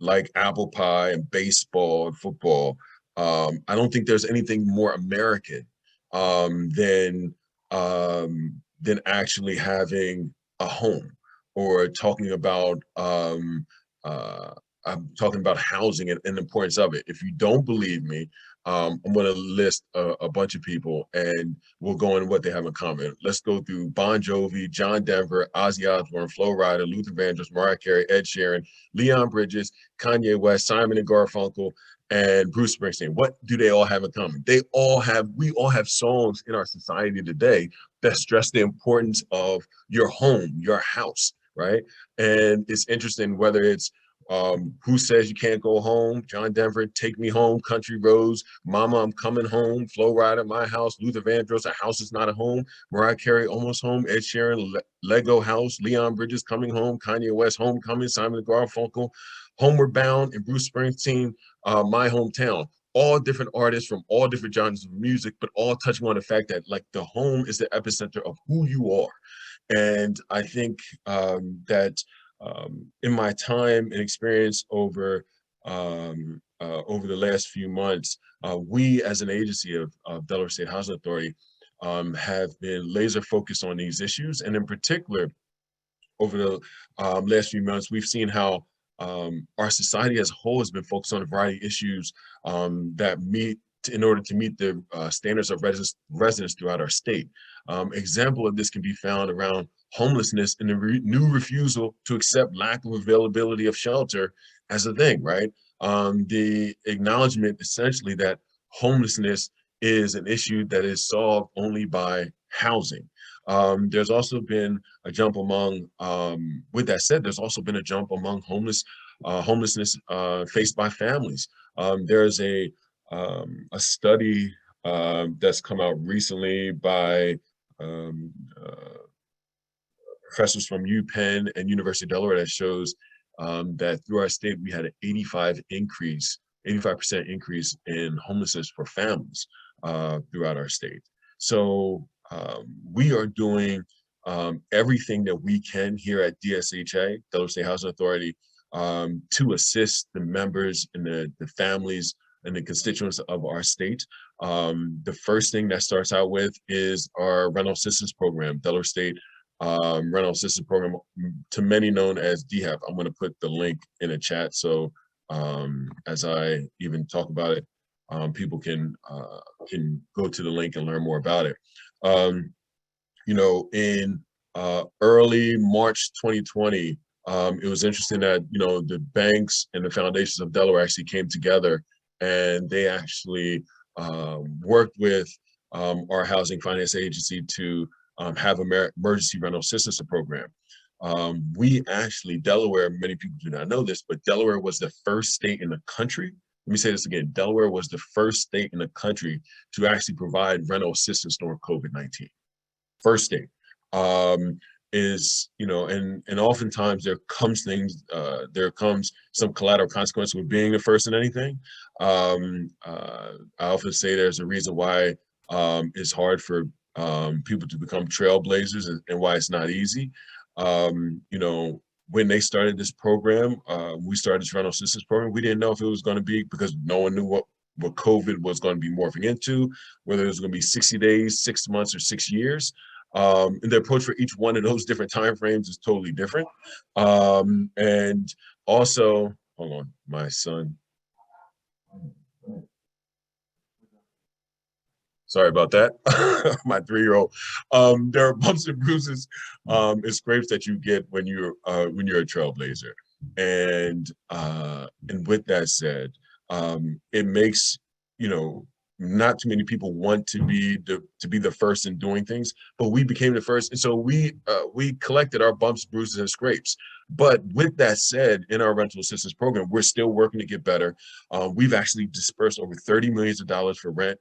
like apple pie and baseball and football, I don't think there's anything more American than actually having a home, or talking about I'm talking about housing and the importance of it. If you don't believe me, I'm going to list a bunch of people and we'll go into what they have in common. Let's go through Bon Jovi, John Denver, Ozzy Osbourne, Flo Rida, Luther Vandross, Mariah Carey, Ed Sheeran, Leon Bridges, Kanye West, Simon and Garfunkel, and Bruce Springsteen. What do they all have in common? We all have songs in our society today that stress the importance of your home, your house, right? And it's interesting whether it's Who Says You Can't Go Home, John Denver, Take Me Home, Country Roads, Mama, I'm Coming Home, Flo Rida, My House, Luther Vandross, A House Is Not a Home, Mariah Carey, Almost Home, Ed Sheeran, Lego House, Leon Bridges, Coming Home, Kanye West, Homecoming, Simon Garfunkel, Homeward Bound, and Bruce Springsteen, My Hometown. All different artists from all different genres of music, but all touching on the fact that like the home is the epicenter of who you are. And I think that in my time and experience over the last few months, we as an agency of Delaware State Housing Authority have been laser focused on these issues. And in particular, over the last few months, we've seen how our society as a whole has been focused on a variety of issues that in order to meet the standards of residents throughout our state. Example of this can be found around homelessness and the new refusal to accept lack of availability of shelter as a thing, right? The acknowledgement essentially that homelessness is an issue that is solved only by housing. There's also been a jump among, with that said, there's also been a jump among homelessness faced by families. There's a study that's come out recently by professors from UPenn and University of Delaware that shows that through our state, we had an 85% increase in homelessness for families throughout our state. So we are doing everything that we can here at DSHA, Delaware State Housing Authority, to assist the members and the families and the constituents of our state. The first thing that starts out with is our rental assistance program, Delaware State rental assistance program, to many known as DHAP. I'm going to put the link in the chat so as I even talk about it, people can go to the link and learn more about it. You know, in early March 2020, it was interesting that, you know, the banks and the foundations of Delaware actually came together and they actually worked with our housing finance agency to have an emergency rental assistance program. We actually, Delaware, many people do not know this, but Delaware was the first state in the country. Let me say this again. Delaware was the first state in the country to actually provide rental assistance during COVID-19. First state. Is, you know, and oftentimes there comes some collateral consequence with being the first in anything. I often say there's a reason why it's hard for people to become trailblazers and why it's not easy. You know, when they started this program, we started this rental assistance program, we didn't know if it was going to be, because no one knew what COVID was going to be morphing into, whether it was going to be 60 days, 6 months, or 6 years. And the approach for each one of those different timeframes is totally different. And also, hold on, my son. Sorry about that, my 3-year-old. There are bumps and bruises and scrapes that you get when you're a trailblazer. And with that said, it makes, you know, not too many people want to be the first in doing things, but we became the first, and so we collected our bumps, bruises, and scrapes. But with that said, in our rental assistance program, we're still working to get better. We've actually dispersed over $30 million for rent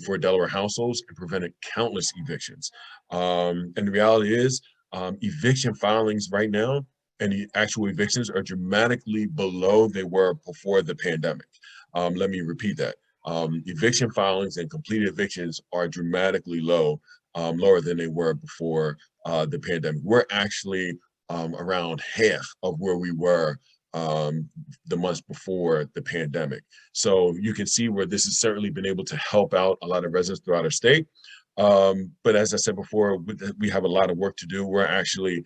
for Delaware households and prevented countless evictions. And the reality is, eviction filings right now and the actual evictions are dramatically below they were before the pandemic. Let me repeat that. Eviction filings and completed evictions are dramatically lower than they were before the pandemic. We're actually around half of where we were the months before the pandemic. So you can see where this has certainly been able to help out a lot of residents throughout our state. But as I said before, we have a lot of work to do. We're actually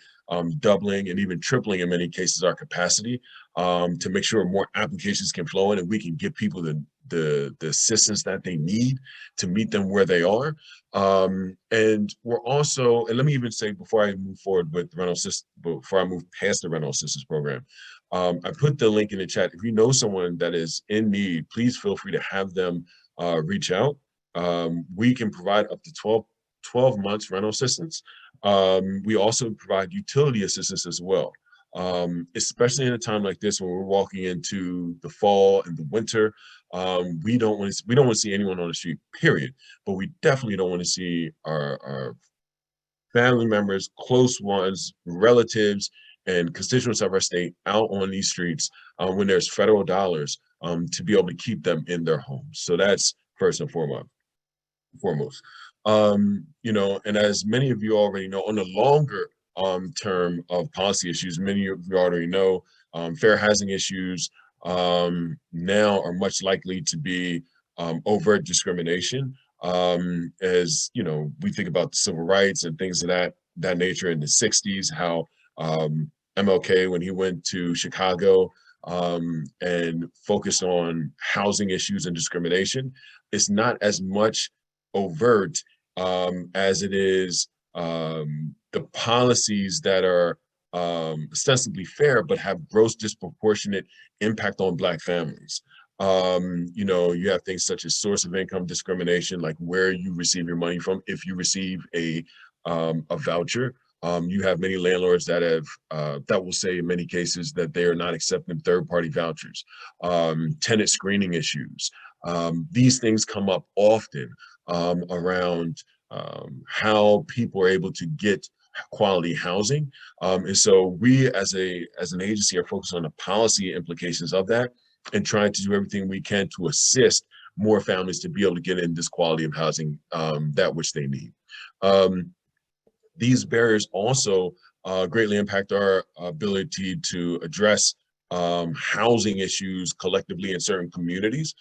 doubling and even tripling in many cases our capacity to make sure more applications can flow in and we can give people the assistance that they need to meet them where they are. And we're also, and let me even say before I move forward with the rental assistance, before I move past the rental assistance program, I put the link in the chat. If you know someone that is in need, please feel free to have them reach out. We can provide up to 12 months rental assistance. We also provide utility assistance as well. Especially in a time like this when we're walking into the fall and the winter, we don't want to see anyone on the street, period. But we definitely don't want to see our family members, close ones, relatives, and constituents of our state out on these streets when there's federal dollars to be able to keep them in their homes. So that's first and foremost. You know, and as many of you already know, on the longer term of policy issues, many of you already know, fair housing issues now are much likely to be overt discrimination. As you know, we think about the civil rights and things of that nature in the 60s, how MLK, when he went to Chicago and focused on housing issues and discrimination, it's not as much overt as it is the policies that are ostensibly fair but have gross disproportionate impact on Black families. You know, you have things such as source of income discrimination, like where you receive your money from. If you receive a voucher, you have many landlords that have that will say in many cases that they are not accepting third-party vouchers. Tenant screening issues. These things come up often around how people are able to get quality housing. And so we as an agency are focused on the policy implications of that and trying to do everything we can to assist more families to be able to get in this quality of housing that which they need. These barriers also greatly impact our ability to address housing issues collectively in certain communities.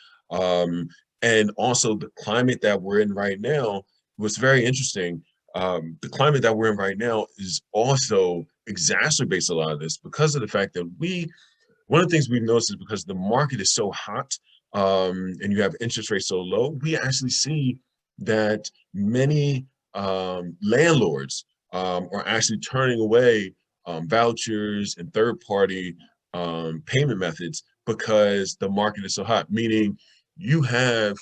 And also the climate that we're in right now was very interesting. The climate that we're in right now is also exacerbates a lot of this because of the fact that one of the things we've noticed is because the market is so hot and you have interest rates so low, we actually see that many landlords are actually turning away vouchers and third-party payment methods because the market is so hot, meaning you have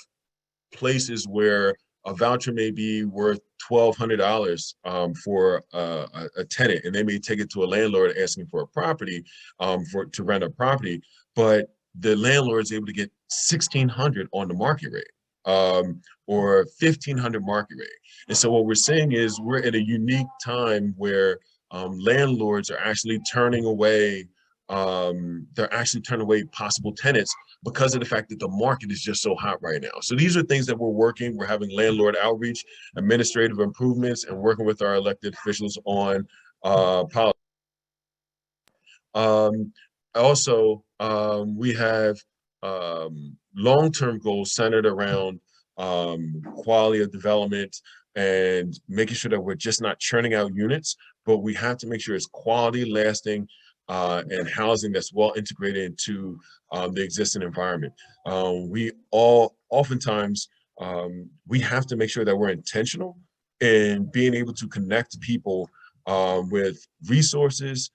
places where a voucher may be worth $1,200 for a tenant, and they may take it to a landlord asking for a property to rent a property, but the landlord is able to get $1,600 on the market rate or $1,500 market rate. And so what we're saying is we're at a unique time where landlords are actually turning away possible tenants because of the fact that the market is just so hot right now. So these are things that we're having landlord outreach, administrative improvements, and working with our elected officials on policy. Also, we have long-term goals centered around quality of development and making sure that we're just not churning out units, but we have to make sure it's quality, lasting, and housing that's well integrated into the existing environment. Oftentimes, we have to make sure that we're intentional in being able to connect people with resources,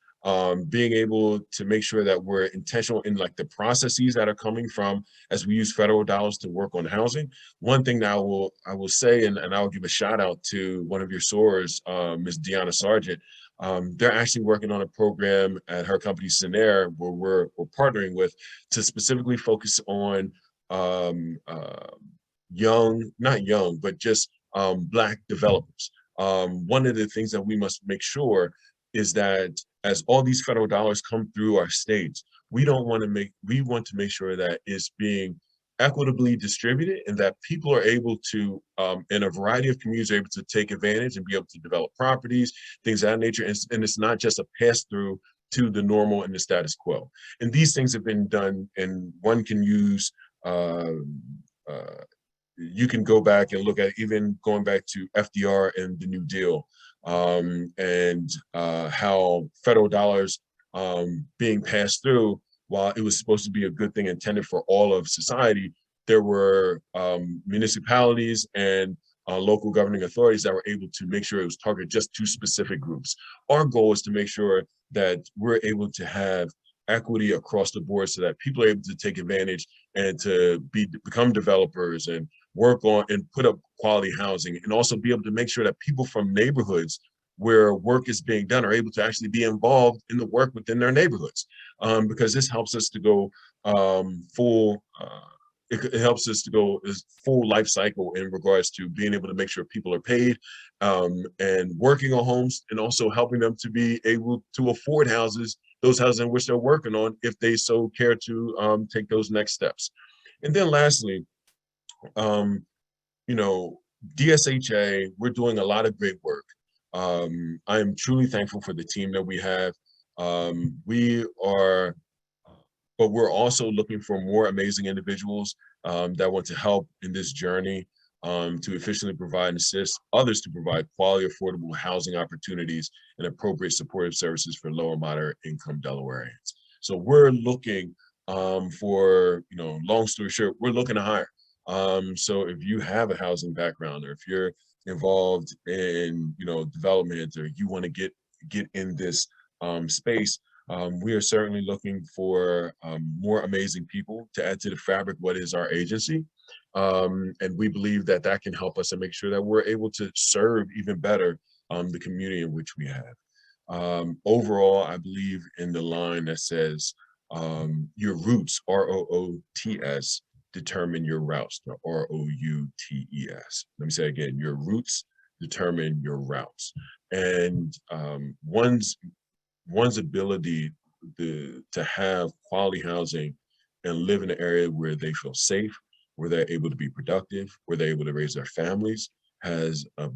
being able to make sure that we're intentional in like the processes that are coming from as we use federal dollars to work on housing. One thing that I will say, and I will give a shout out to one of your SOARs, Ms. Deanna Sargent. They're actually working on a program at her company, Sinair, where we're partnering with to specifically focus on not young, but just Black developers. One of the things that we must make sure is that as all these federal dollars come through our states, we want to make sure that it's being equitably distributed and that people are able to, in a variety of communities, are able to take advantage and be able to develop properties, things of that nature. And it's not just a pass through to the normal and the status quo. And these things have been done, and one can use, you can go back and look at even going back to FDR and the New Deal, and how federal dollars being passed through, while it was supposed to be a good thing intended for all of society, there were municipalities and local governing authorities that were able to make sure it was targeted just to specific groups. Our goal is to make sure that we're able to have equity across the board so that people are able to take advantage and to become developers and work on and put up quality housing, and also be able to make sure that people from neighborhoods where work is being done are able to actually be involved in the work within their neighborhoods, because this helps us to go full. It helps us to go full life cycle in regards to being able to make sure people are paid and working on homes, and also helping them to be able to afford those houses in which they're working on, if they so care to take those next steps. And then lastly, DSHA, we're doing a lot of great work. I am truly thankful for the team that we have. But we're also looking for more amazing individuals that want to help in this journey to efficiently provide and assist others to provide quality, affordable housing opportunities and appropriate supportive services for low and moderate income Delawareans. So we're looking for, long story short, we're looking to hire. So if you have a housing background, or if you're involved in, development, or you want to get in this space, we are certainly looking for more amazing people to add to the fabric what is our agency. And we believe that that can help us and make sure that we're able to serve even better the community in which we have. Overall, I believe in the line that says, your roots, ROOTS, determine your routes, the ROUTES. Let me say it again, your roots determine your routes. And one's ability to have quality housing and live in an area where they feel safe, where they're able to be productive, where they're able to raise their families, has a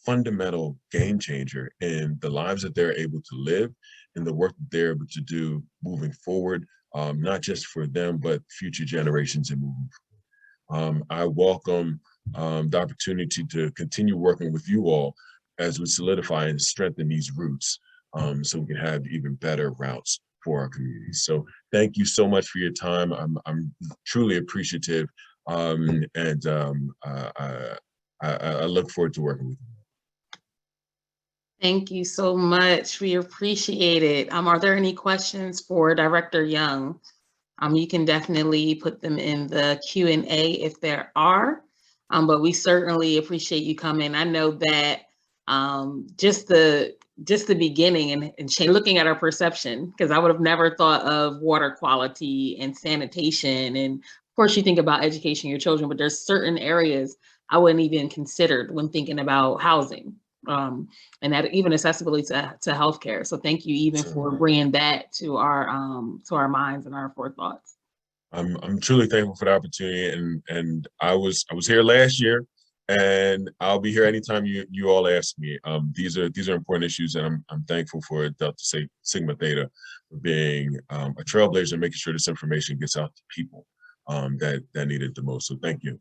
fundamental game changer in the lives that they're able to live and the work that they're able to do moving forward, not just for them, but future generations and moving forward. I welcome the opportunity to continue working with you all as we solidify and strengthen these roots, so we can have even better routes for our communities. So thank you so much for your time. I'm truly appreciative, and I look forward to working with you. Thank you so much. We appreciate it. Are there any questions for Director Young? You can definitely put them in the Q&A if there are, but we certainly appreciate you coming. I know that just the beginning and looking at our perception, because I would have never thought of water quality and sanitation. And of course you think about education of your children, but there's certain areas I wouldn't even considered when thinking about housing, and that even accessibility to healthcare. So thank you even for bringing that to our minds and our forethoughts. I'm truly thankful for the opportunity, and I was here last year, and I'll be here anytime you all ask me. These are important issues, and I'm thankful for Delta Sigma Theta for being a trailblazer and making sure this information gets out to people that need it the most. So thank you.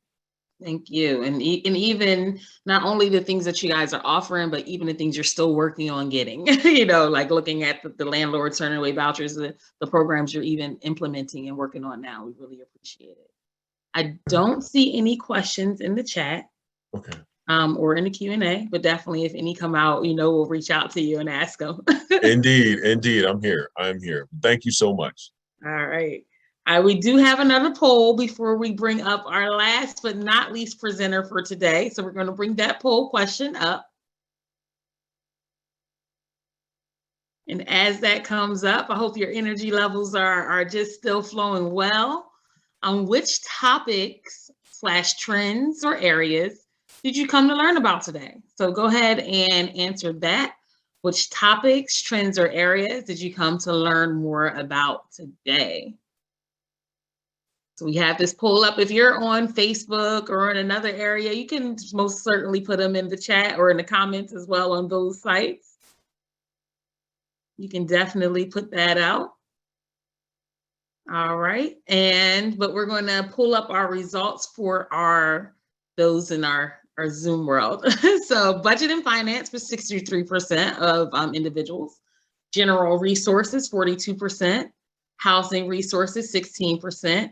Thank you. And even not only the things that you guys are offering, but even the things you're still working on getting, like looking at the landlord turning away vouchers, the programs you're even implementing and working on now. We really appreciate it. I don't see any questions in the chat. Okay. Or in the Q&A, but definitely if any come out, we'll reach out to you and ask them. Indeed. I'm here. Thank you so much. All right. We do have another poll before we bring up our last but not least presenter for today. So we're going to bring that poll question up. And as that comes up, I hope your energy levels are just still flowing well. On which topics / trends or areas did you come to learn about today? So go ahead and answer that. Which topics, trends, or areas did you come to learn more about today? So we have this poll up. If you're on Facebook or in another area, you can most certainly put them in the chat or in the comments as well on those sites. You can definitely put that out. All right, but we're going to pull up our results for those in our Zoom world. So budget and finance was 63% of individuals. General resources, 42%. Housing resources, 16%.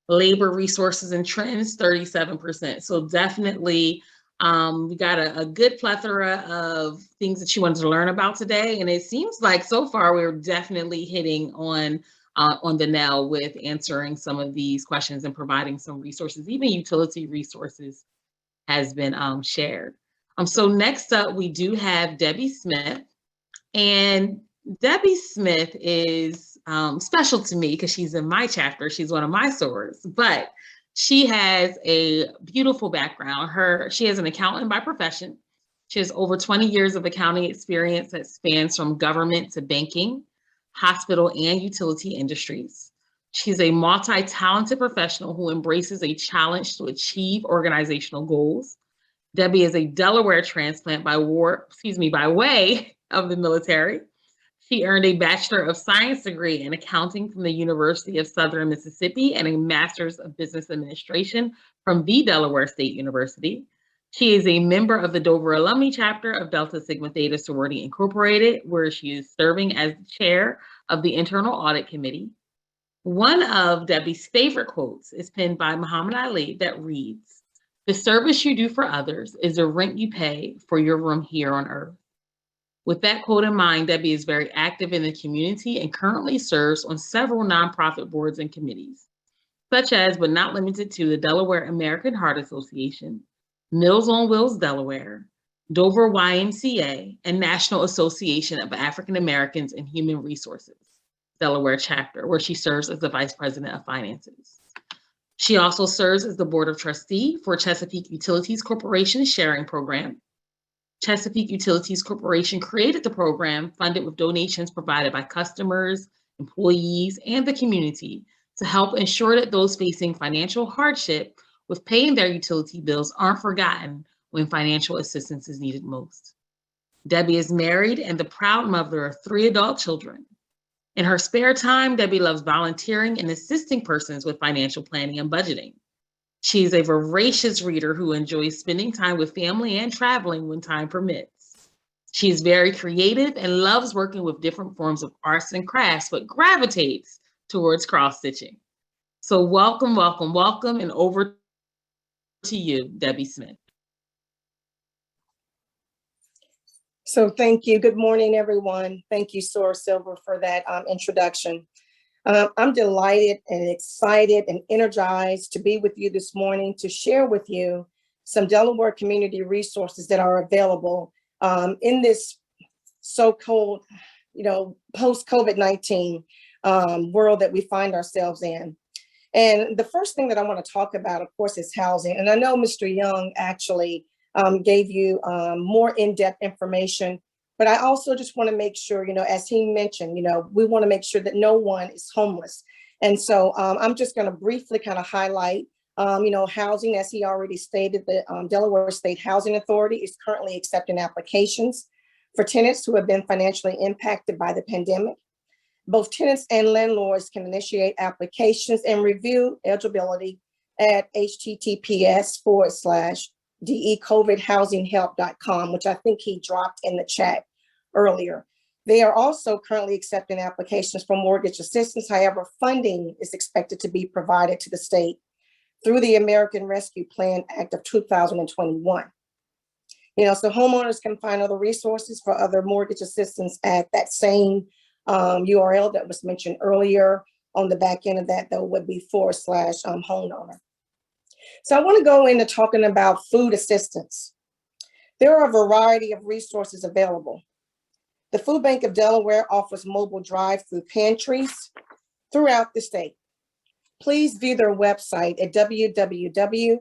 labor resources and trends, 37%. So definitely we got a good plethora of things that you wanted to learn about today. And it seems like so far we're definitely hitting on the nail with answering some of these questions and providing some resources. Even utility resources has been shared. So next up, we do have Debbie Smith. And Debbie Smith is special to me because she's in my chapter. She's one of my sorors, but she has a beautiful background. She is an accountant by profession. She has over 20 years of accounting experience that spans from government to banking, hospital, and utility industries. She's a multi-talented professional who embraces a challenge to achieve organizational goals. Debbie is a Delaware transplant by way of the military. She earned a Bachelor of Science degree in accounting from the University of Southern Mississippi and a Master's of Business Administration from the Delaware State University. She is a member of the Dover Alumni Chapter of Delta Sigma Theta Sorority Incorporated, where she is serving as chair of the Internal Audit Committee. One of Debbie's favorite quotes is penned by Muhammad Ali that reads, "The service you do for others is the rent you pay for your room here on earth." With that quote in mind, Debbie is very active in the community and currently serves on several nonprofit boards and committees, such as, but not limited to, the Delaware American Heart Association, Meals on Wheels Delaware, Dover YMCA, and National Association of African Americans in Human Resources, Delaware chapter, where she serves as the Vice President of Finances. She also serves as the Board of Trustee for Chesapeake Utilities Corporation Sharing Program. Chesapeake Utilities Corporation created the program, funded with donations provided by customers, employees, and the community to help ensure that those facing financial hardship with paying their utility bills aren't forgotten when financial assistance is needed most. Debbie is married and the proud mother of 3 adult children. In her spare time, Debbie loves volunteering and assisting persons with financial planning and budgeting. She's a voracious reader who enjoys spending time with family and traveling when time permits. She is very creative and loves working with different forms of arts and crafts, but gravitates towards cross-stitching. So welcome, welcome, welcome, and over to you, Debbie Smith. So thank you. Good morning, everyone. Thank you, Sora Silver, for that introduction. I'm delighted and excited and energized to be with you this morning to share with you some Delaware community resources that are available in this so-called, post-COVID-19 world that we find ourselves in. And the first thing that I want to talk about, of course, is housing. And I know Mr. Young actually gave you more in-depth information. But I also just want to make sure, as he mentioned, we want to make sure that no one is homeless. And so I'm just going to briefly kind of highlight, housing, as he already stated, the Delaware State Housing Authority is currently accepting applications for tenants who have been financially impacted by the pandemic. Both tenants and landlords can initiate applications and review eligibility at https://decovidhousinghelp.com, which I think he dropped in the chat earlier. They are also currently accepting applications for mortgage assistance. However, funding is expected to be provided to the state through the American Rescue Plan Act of 2021. So homeowners can find other resources for other mortgage assistance at that same URL that was mentioned earlier. On the back end of that, though, would be /homeowner. So I want to go into talking about food assistance. There are a variety of resources available. The Food Bank of Delaware offers mobile drive-through pantries throughout the state. Please view their website at www.f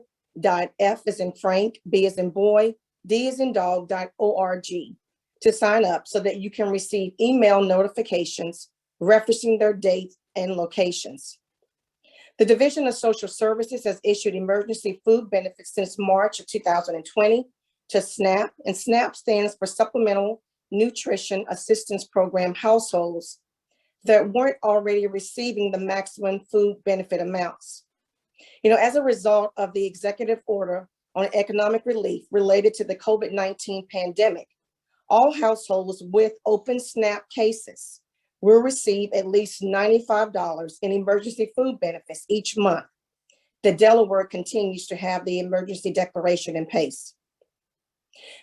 as in Frank, B as in boy, D as in dog.org to sign up so that you can receive email notifications referencing their dates and locations. The Division of Social Services has issued emergency food benefits since March of 2020 to SNAP, and SNAP stands for Supplemental Nutrition Assistance Program households that weren't already receiving the maximum food benefit amounts. As a result of the executive order on economic relief related to the COVID-19 pandemic, all households with open SNAP cases will receive at least $95 in emergency food benefits each month that Delaware continues to have the emergency declaration in place.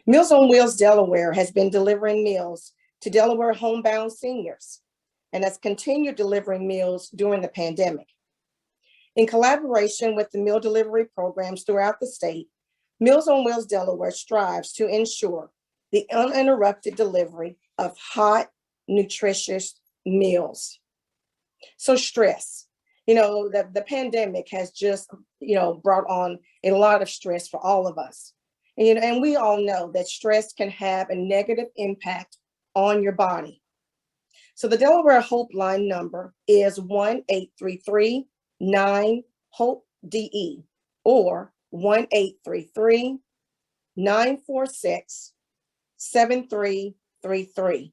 Meals on Wheels Delaware has been delivering meals to Delaware homebound seniors and has continued delivering meals during the pandemic. In collaboration with the meal delivery programs throughout the state, Meals on Wheels Delaware strives to ensure the uninterrupted delivery of hot, nutritious meals. So stress, the pandemic has just, brought on a lot of stress for all of us. And we all know that stress can have a negative impact on your body. So the Delaware Hope line number is 1-833-9-HOPE-DE or 1-833-946-7333.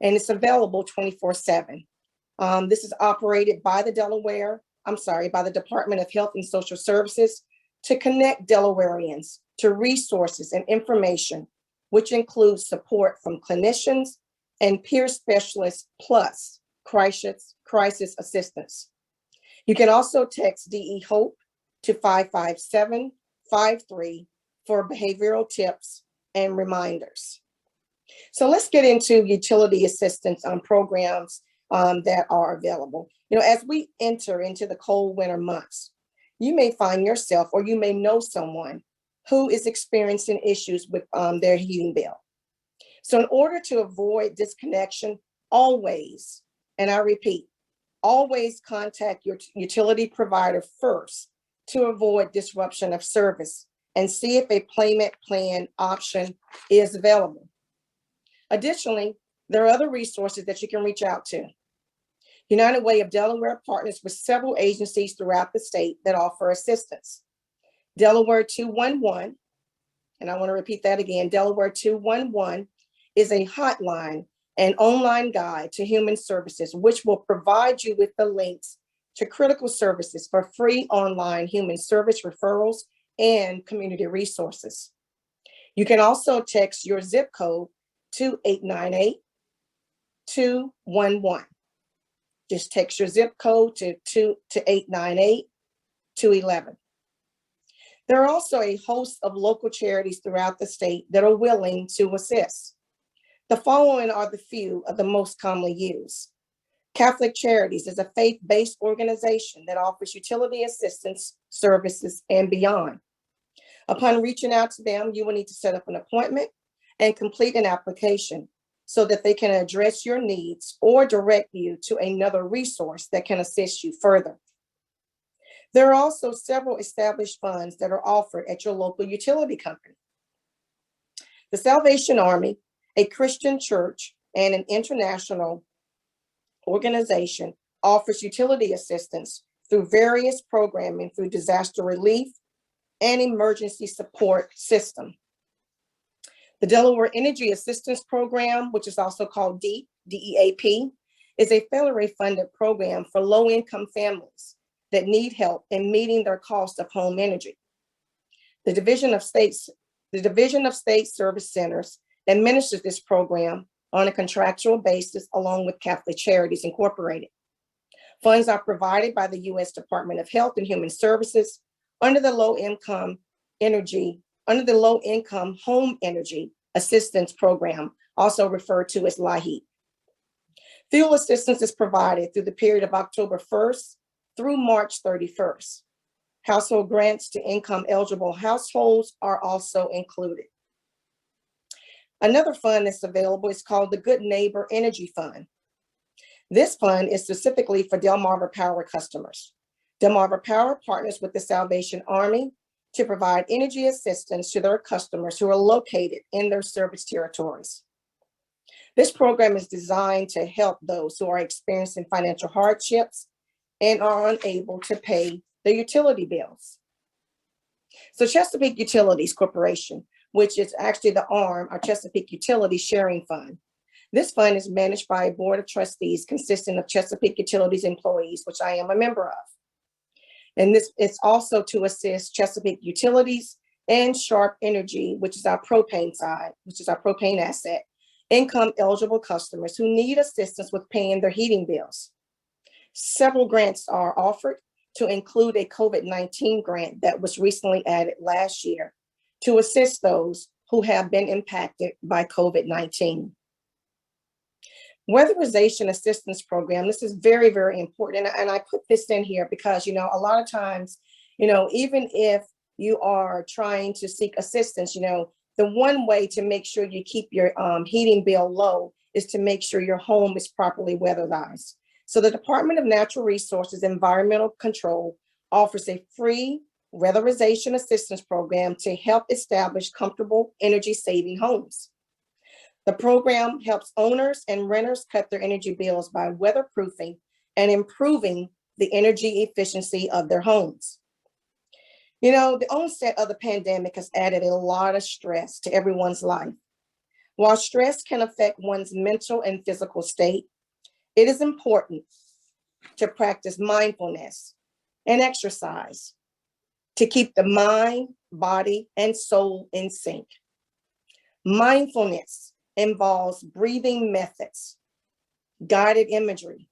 And it's available 24/7. This is operated by the Department of Health and Social Services to connect Delawareans to resources and information, which includes support from clinicians and peer specialists, plus crisis assistance. You can also text DE Hope to 55753 for behavioral tips and reminders. So let's get into utility assistance programs that are available. As we enter into the cold winter months, you may find yourself or you may know someone who is experiencing issues with their heating bill. So in order to avoid disconnection, always, and I repeat, always contact your utility provider first to avoid disruption of service and see if a payment plan option is available. Additionally, there are other resources that you can reach out to. United Way of Delaware partners with several agencies throughout the state that offer assistance. Delaware 211, and I want to repeat that again, Delaware 211 is a hotline and online guide to human services, which will provide you with the links to critical services for free online human service referrals and community resources. You can also text your zip code to 898-211. Just text your zip code to 898-211. There are also a host of local charities throughout the state that are willing to assist. The following are the few of the most commonly used. Catholic Charities is a faith-based organization that offers utility assistance services and beyond. Upon reaching out to them, you will need to set up an appointment and complete an application so that they can address your needs or direct you to another resource that can assist you further. There are also several established funds that are offered at your local utility company. The Salvation Army, a Christian church, and an international organization offers utility assistance through various programming through disaster relief and emergency support system. The Delaware Energy Assistance Program, which is also called DEAP, DEAP, is a federally funded program for low-income families that need help in meeting their cost of home energy. The Division of State Service Centers administers this program on a contractual basis along with Catholic Charities Incorporated. Funds are provided by the U.S. Department of Health and Human Services under the low-income home energy assistance program, also referred to as LIHEAP. Fuel assistance is provided through the period of October 1st through March 31st. Household grants to income eligible households are also included. Another fund that's available is called the Good Neighbor Energy Fund. This fund is specifically for Delmarva Power customers. Delmarva Power partners with the Salvation Army to provide energy assistance to their customers who are located in their service territories. This program is designed to help those who are experiencing financial hardships and are unable to pay their utility bills. So Chesapeake Utilities Corporation, which is actually the arm of Chesapeake Utilities Sharing Fund. This fund is managed by a board of trustees consisting of Chesapeake Utilities employees, which I am a member of. And this is also to assist Chesapeake Utilities and Sharp Energy, which is our propane side, which is our propane asset, income eligible customers who need assistance with paying their heating bills. Several grants are offered to include a COVID-19 grant that was recently added last year to assist those who have been impacted by COVID-19. Weatherization Assistance Program, this is very, very important. And I put this in here because, a lot of times, even if you are trying to seek assistance, the one way to make sure you keep your heating bill low is to make sure your home is properly weatherized. So the Department of Natural Resources Environmental Control offers a free weatherization assistance program to help establish comfortable energy-saving homes. The program helps owners and renters cut their energy bills by weatherproofing and improving the energy efficiency of their homes. The onset of the pandemic has added a lot of stress to everyone's life. While stress can affect one's mental and physical state, it is important to practice mindfulness and exercise to keep the mind, body, and soul in sync. Mindfulness involves breathing methods, guided imagery,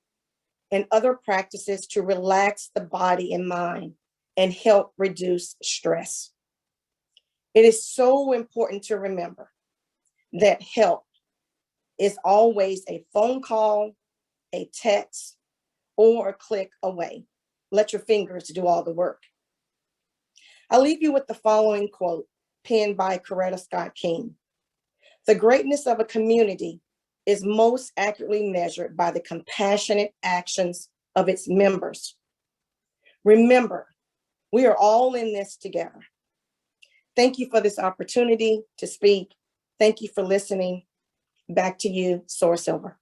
and other practices to relax the body and mind and help reduce stress. It is so important to remember that help is always a phone call, a text, or a click away. Let your fingers do all the work. I'll leave you with the following quote penned by Coretta Scott King. The greatness of a community is most accurately measured by the compassionate actions of its members. Remember, we are all in this together. Thank you for this opportunity to speak. Thank you for listening. Back to you, Soar Silver.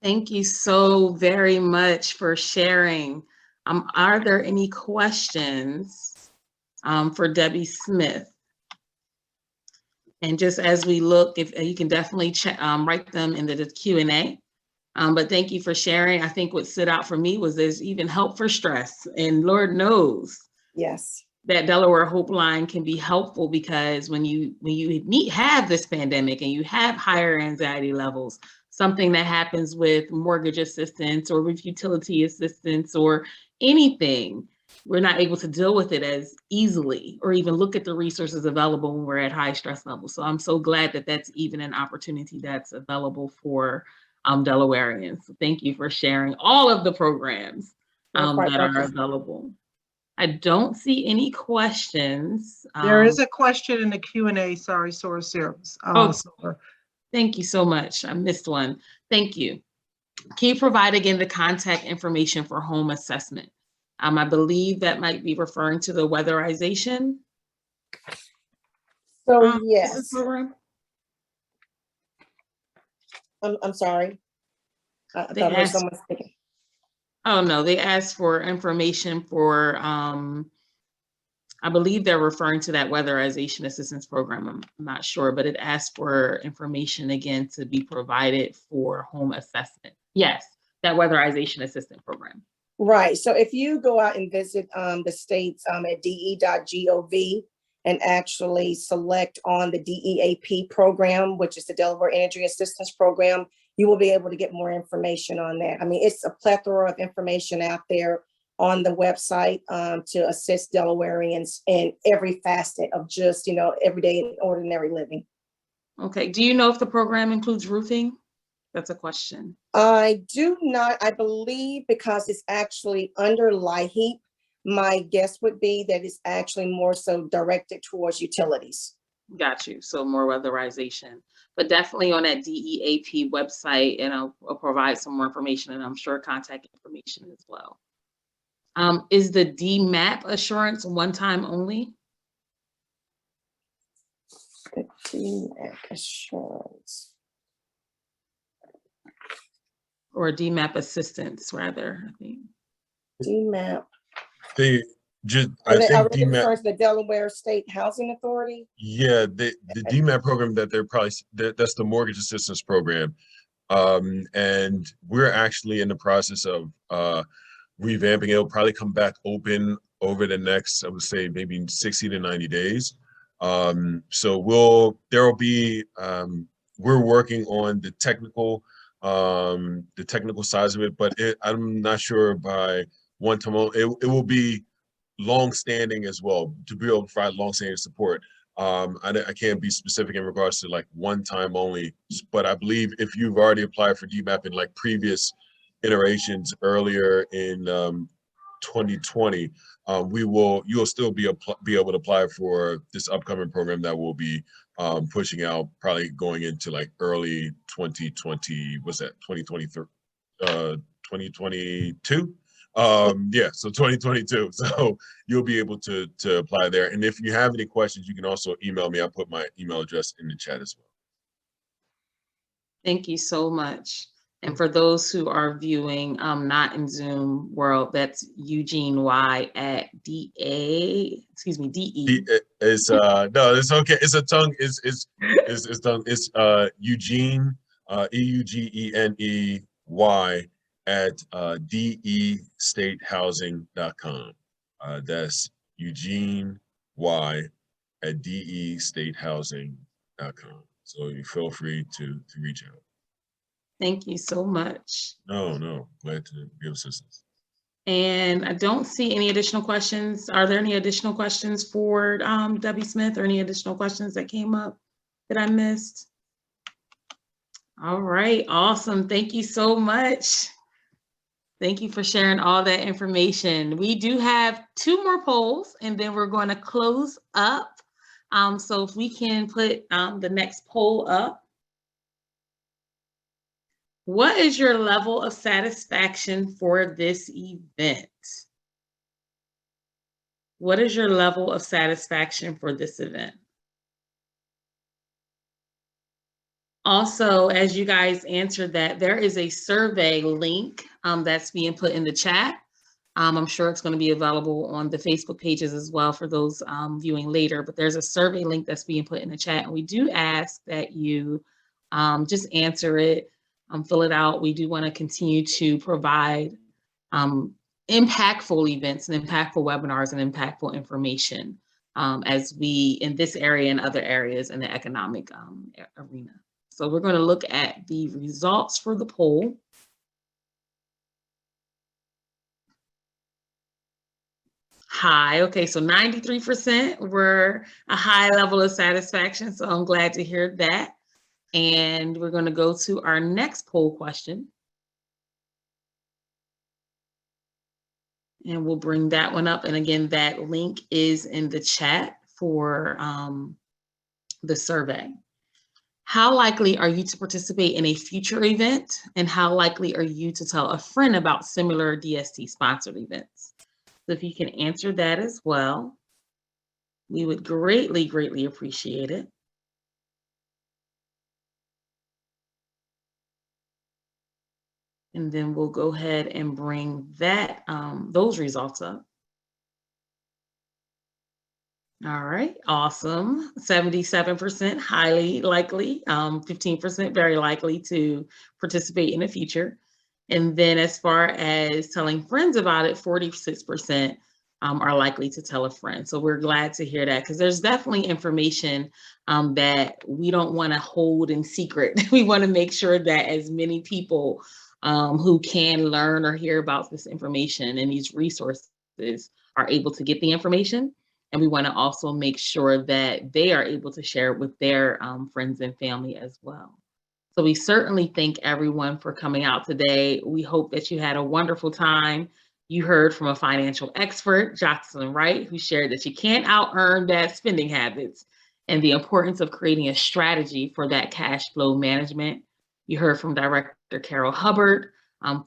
Thank you so very much for sharing. Are there any questions for Debbie Smith? And just as we look, if you can definitely write them in the Q&A. But thank you for sharing. I think what stood out for me was there's even help for stress, and Lord knows, yes, that Delaware Hope Line can be helpful, because when you have this pandemic and you have higher anxiety levels, something that happens with mortgage assistance or with utility assistance or anything, we're not able to deal with it as easily or even look at the resources available when we're at high stress levels. So I'm so glad that that's even an opportunity that's available for Delawareans. So thank you for sharing all of the programs that are available. I don't see any questions. There is a question in the Q&A. Sorry, Source Service. Thank you so much. I missed one. Thank you. Can you provide again the contact information for home assessment? I believe that might be referring to the weatherization. So yes. I'm sorry. I thought I heard someone speaking. Oh no, they asked for information for, I believe they're referring to that weatherization assistance program. I'm not sure, but it asked for information again to be provided for home assessment. Yes, that weatherization assistance program. Right. So if you go out and visit the states at de.gov and actually select on the DEAP program, which is the Delaware Energy Assistance Program, you will be able to get more information on that. I mean, it's a plethora of information out there on the website to assist Delawareans in every facet of just, everyday and ordinary living. Okay. Do you know if the program includes roofing? That's a question. I do not. I believe because it's actually under LIHEAP, my guess would be that it's actually more so directed towards utilities. Got you. So more weatherization, but definitely on that DEAP website, and I'll provide some more information, and I'm sure contact information as well. Is the DMAP assurance one time only? The DMAP assurance. Or DMAP assistance, rather, I think. DMAP. I think DMAP, the Delaware State Housing Authority. Yeah, the DMAP program that that's the mortgage assistance program, and we're actually in the process of revamping it. It'll probably come back open over the next, I would say, maybe 60 to 90 days. So we're working on the technical size of it, but I'm not sure by one-time only. It will be long-standing as well, to be able to provide long-standing support. I can't be specific in regards to like one-time only, but I believe if you've already applied for DMAP in like previous iterations earlier in 2020, you'll still be able to apply for this upcoming program that will be pushing out, probably going into like early 2020. What's that? 2023, 2022. Yeah, so 2022. So you'll be able to apply there. And if you have any questions, you can also email me. I'll put my email address in the chat as well. Thank you so much. And for those who are viewing, not in Zoom world, that's Eugene Y at DE. It's no, it's okay. It's a tongue. It's tongue. It's Eugene, EUGENEY at destatehousing.com. That's Eugene Y at destatehousing.com. So you feel free to reach out. Thank you so much. No, glad to be of assistance. And I don't see any additional questions. Are there any additional questions for Debbie Smith, or any additional questions that came up that I missed? All right, awesome. Thank you so much. Thank you for sharing all that information. We do have 2 more polls, and then we're going to close up. So if we can put the next poll up. What is your level of satisfaction for this event? What is your level of satisfaction for this event? Also, as you guys answered that, there is a survey link that's being put in the chat. I'm sure it's going to be available on the Facebook pages as well for those viewing later, but there's a survey link that's being put in the chat. And we do ask that you just answer it, fill it out. We do want to continue to provide impactful events and impactful webinars and impactful information as we, in this area and other areas in the economic arena. So we're going to look at the results for the poll. High, okay, so 93% were a high level of satisfaction. So I'm glad to hear that. And we're going to go to our next poll question. And we'll bring that one up. And again, that link is in the chat for the survey. How likely are you to participate in a future event? And how likely are you to tell a friend about similar DST sponsored events? So if you can answer that as well, we would greatly, greatly appreciate it. And then we'll go ahead and bring that those results up. All right, awesome. 77% highly likely, 15% very likely to participate in the future. And then as far as telling friends about it, 46% are likely to tell a friend. So we're glad to hear that, because there's definitely information that we don't want to hold in secret. We want to make sure that as many people who can learn or hear about this information and these resources are able to get the information. And we want to also make sure that they are able to share it with their friends and family as well. So we certainly thank everyone for coming out today. We hope that you had a wonderful time. You heard from a financial expert, Jocelyn Wright, who shared that you can't out-earn bad spending habits and the importance of creating a strategy for that cash flow management. You heard from Director Carol Hubbard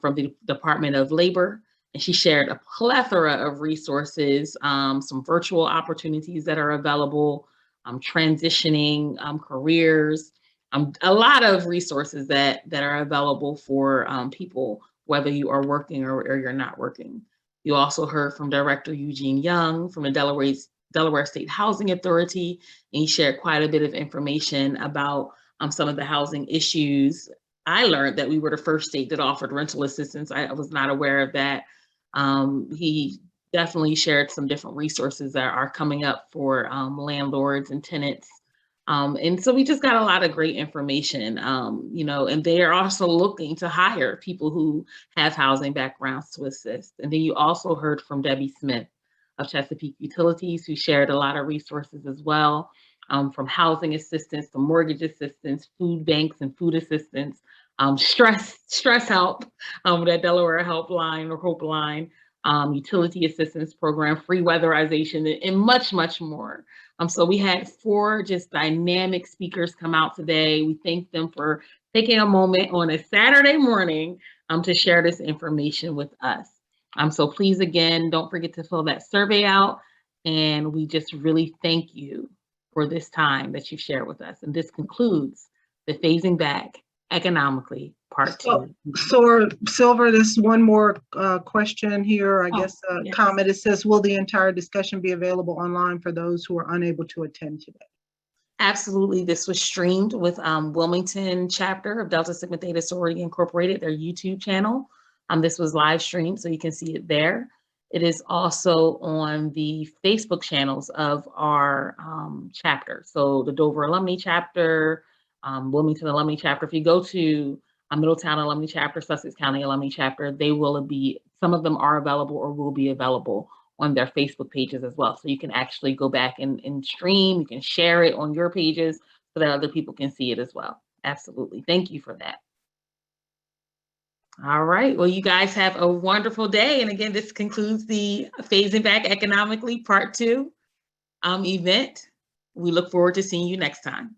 from the Department of Labor, and she shared a plethora of resources, some virtual opportunities that are available, transitioning careers, a lot of resources that are available for people, whether you are working or you're not working. You also heard from Director Eugene Young from the Delaware State Housing Authority, and he shared quite a bit of information about some of the housing issues. I learned that we were the first state that offered rental assistance. I was not aware of that. He definitely shared some different resources that are coming up for landlords and tenants And so we just got a lot of great information, you know, and they are also looking to hire people who have housing backgrounds to assist. And then you also heard from Debbie Smith of Chesapeake Utilities, who shared a lot of resources as well, from housing assistance to mortgage assistance, food banks and food assistance, stress help, that Delaware Helpline or Hope Line, utility assistance program, free weatherization, and much, much more. So we had 4 just dynamic speakers come out today. We thank them for taking a moment on a Saturday morning to share this information with us. So please, again, don't forget to fill that survey out. And we just really thank you for this time that you've shared with us. And this concludes the Phasing Back Economically Part 2. So, Silver, there's one more question here, I guess, yes. comment. It says, will the entire discussion be available online for those who are unable to attend today? Absolutely. This was streamed with Wilmington chapter of Delta Sigma Theta Sorority Incorporated, their YouTube channel. This was live streamed, so you can see it there. It is also on the Facebook channels of our chapter. So the Dover Alumni Chapter, Wilmington Alumni Chapter. If you go to Middletown Alumni Chapter, Sussex County Alumni Chapter, they will be, some of them are available or will be available on their Facebook pages as well. So you can actually go back and stream, you can share it on your pages so that other people can see it as well. Absolutely. Thank you for that. All right. Well, you guys have a wonderful day. And again, this concludes the Phasing Back Economically Part 2 event. We look forward to seeing you next time.